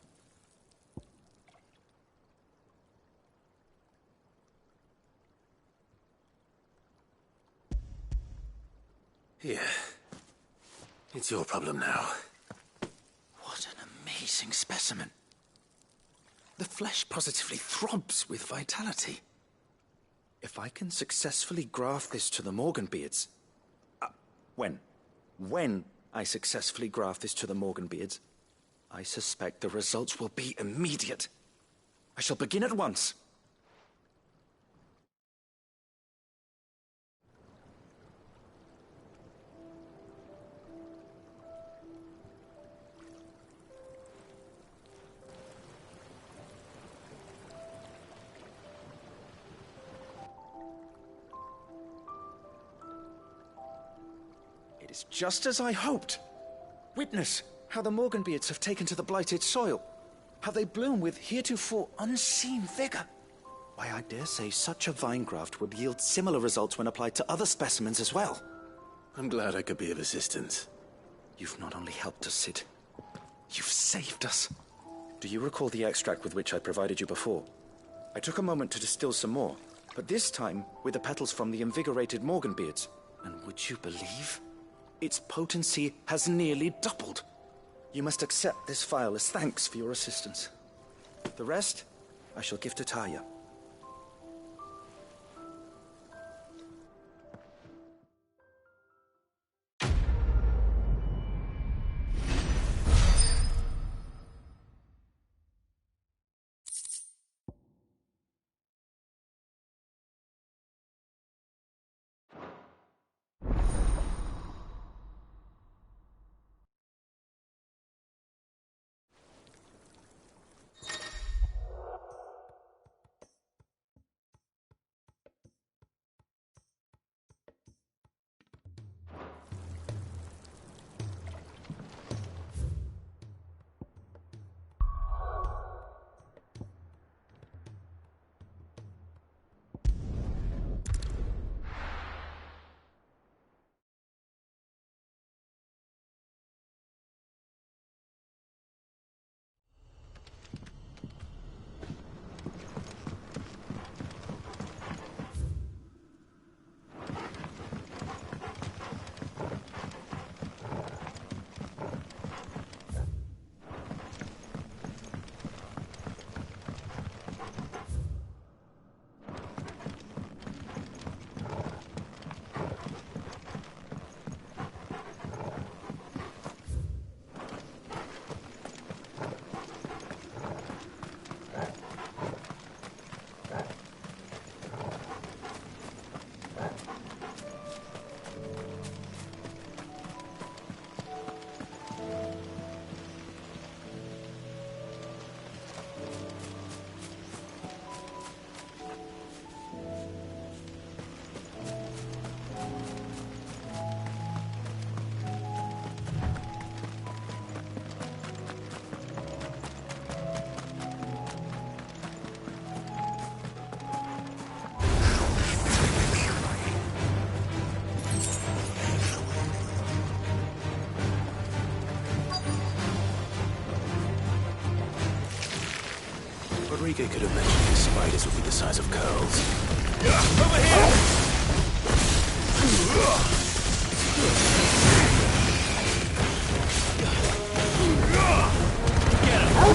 Here. It's your problem now. What an amazing specimen. The flesh positively throbs with vitality. If I can successfully graft this to the Morganbeards... When I successfully graft this to the Morganbeards, I suspect the results will be immediate. I shall begin at once. It is just as I hoped. Witness how the Morganbeards have taken to the blighted soil. How they bloom with heretofore unseen vigor. Why, I dare say such a vine graft would yield similar results when applied to other specimens as well. I'm glad I could be of assistance. You've not only helped us, Sid, you've saved us. Do you recall the extract with which I provided you before? I took a moment to distill some more, but this time with the petals from the invigorated Morganbeards. And would you believe? Its potency has nearly doubled. You must accept this phial as thanks for your assistance. The rest, I shall give to Taya. Rodriguez could have mentioned his spiders would be the size of curls. Over here! Get him!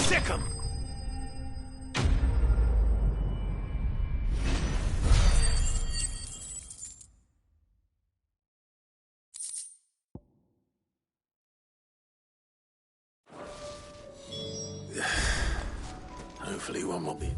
Sick 'em! Hopefully one will be.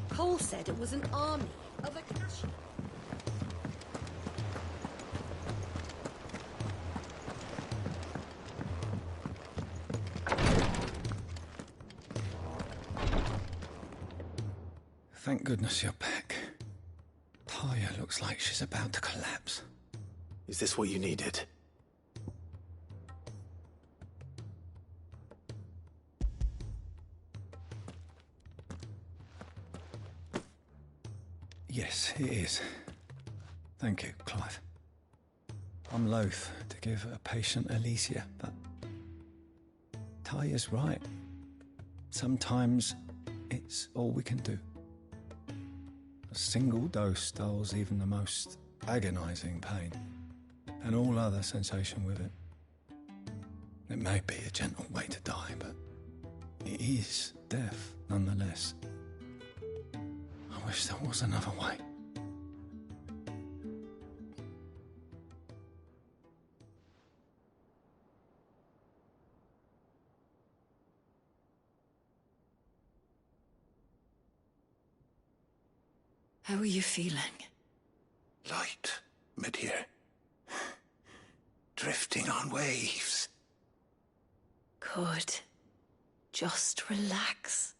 Cole said it was an army of Akashi. Thank goodness you're back. Taya looks like she's about to collapse. Is this what you needed? Yes, it is. Thank you, Clive. I'm loath to give a patient Alicia, but Taya's right. Sometimes it's all we can do. A single dose dulls even the most agonizing pain, and all other sensation with it. It may be a gentle way to die, but it is death nonetheless. I wish there was another way. How are you feeling? Light, mid-here. Drifting on waves. Good. Just relax.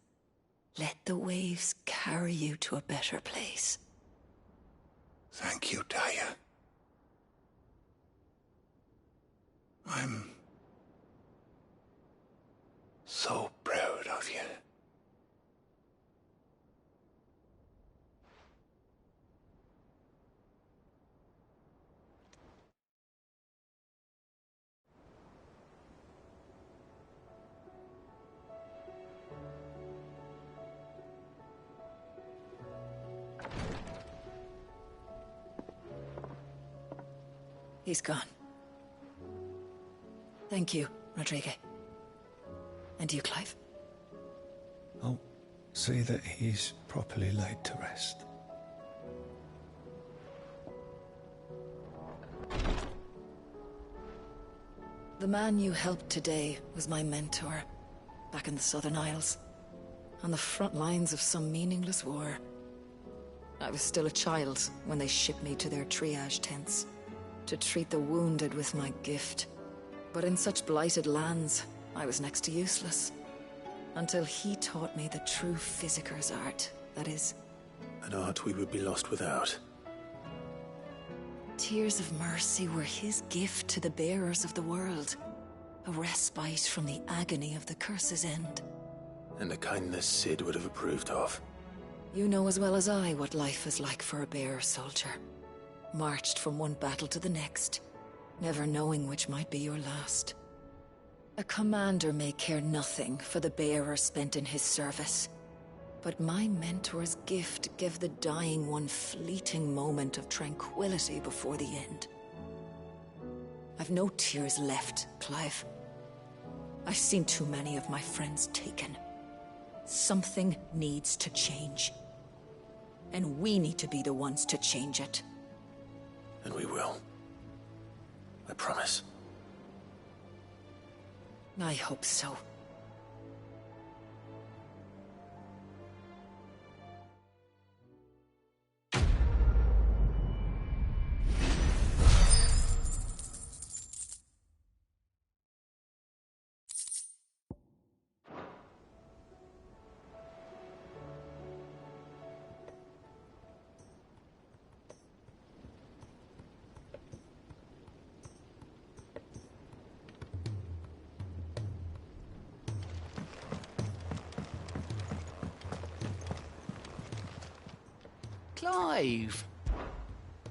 Let the waves carry you to a better place. Thank you, Taya. I'm so proud of you. He's gone. Thank you, Rodrigo. And you, Clive? I'll see that he's properly laid to rest. The man you helped today was my mentor, back in the Southern Isles, on the front lines of some meaningless war. I was still a child when they shipped me to their triage tents, to treat the wounded with my gift. But in such blighted lands, I was next to useless. Until he taught me the true physicker's art, that is. An art we would be lost without. Tears of mercy were his gift to the bearers of the world. A respite from the agony of the curse's end. And a kindness Sid would have approved of. You know as well as I what life is like for a bearer soldier. Marched from one battle to the next, never knowing which might be your last. A commander may care nothing for the bearer spent in his service, but my mentor's gift gave the dying one fleeting moment of tranquility before the end. I've no tears left, Clive. I've seen too many of my friends taken. Something needs to change. And we need to be the ones to change it. And we will. I promise. I hope so. Clive!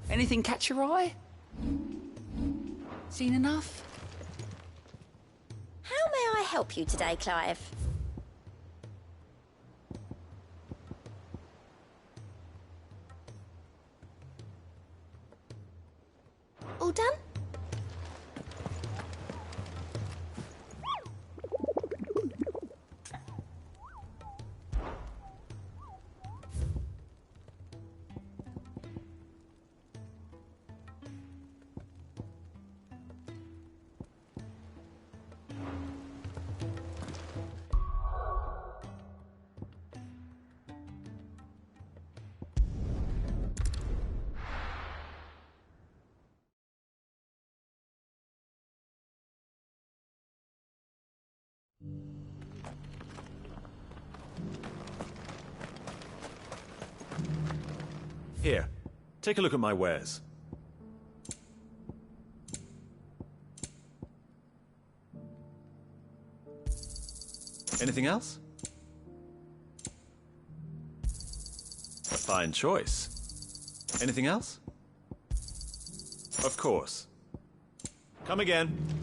Anything catch your eye? Seen enough? How may I help you today, Clive? All done? Here, take a look at my wares. Anything else? A fine choice. Anything else? Of course. Come again.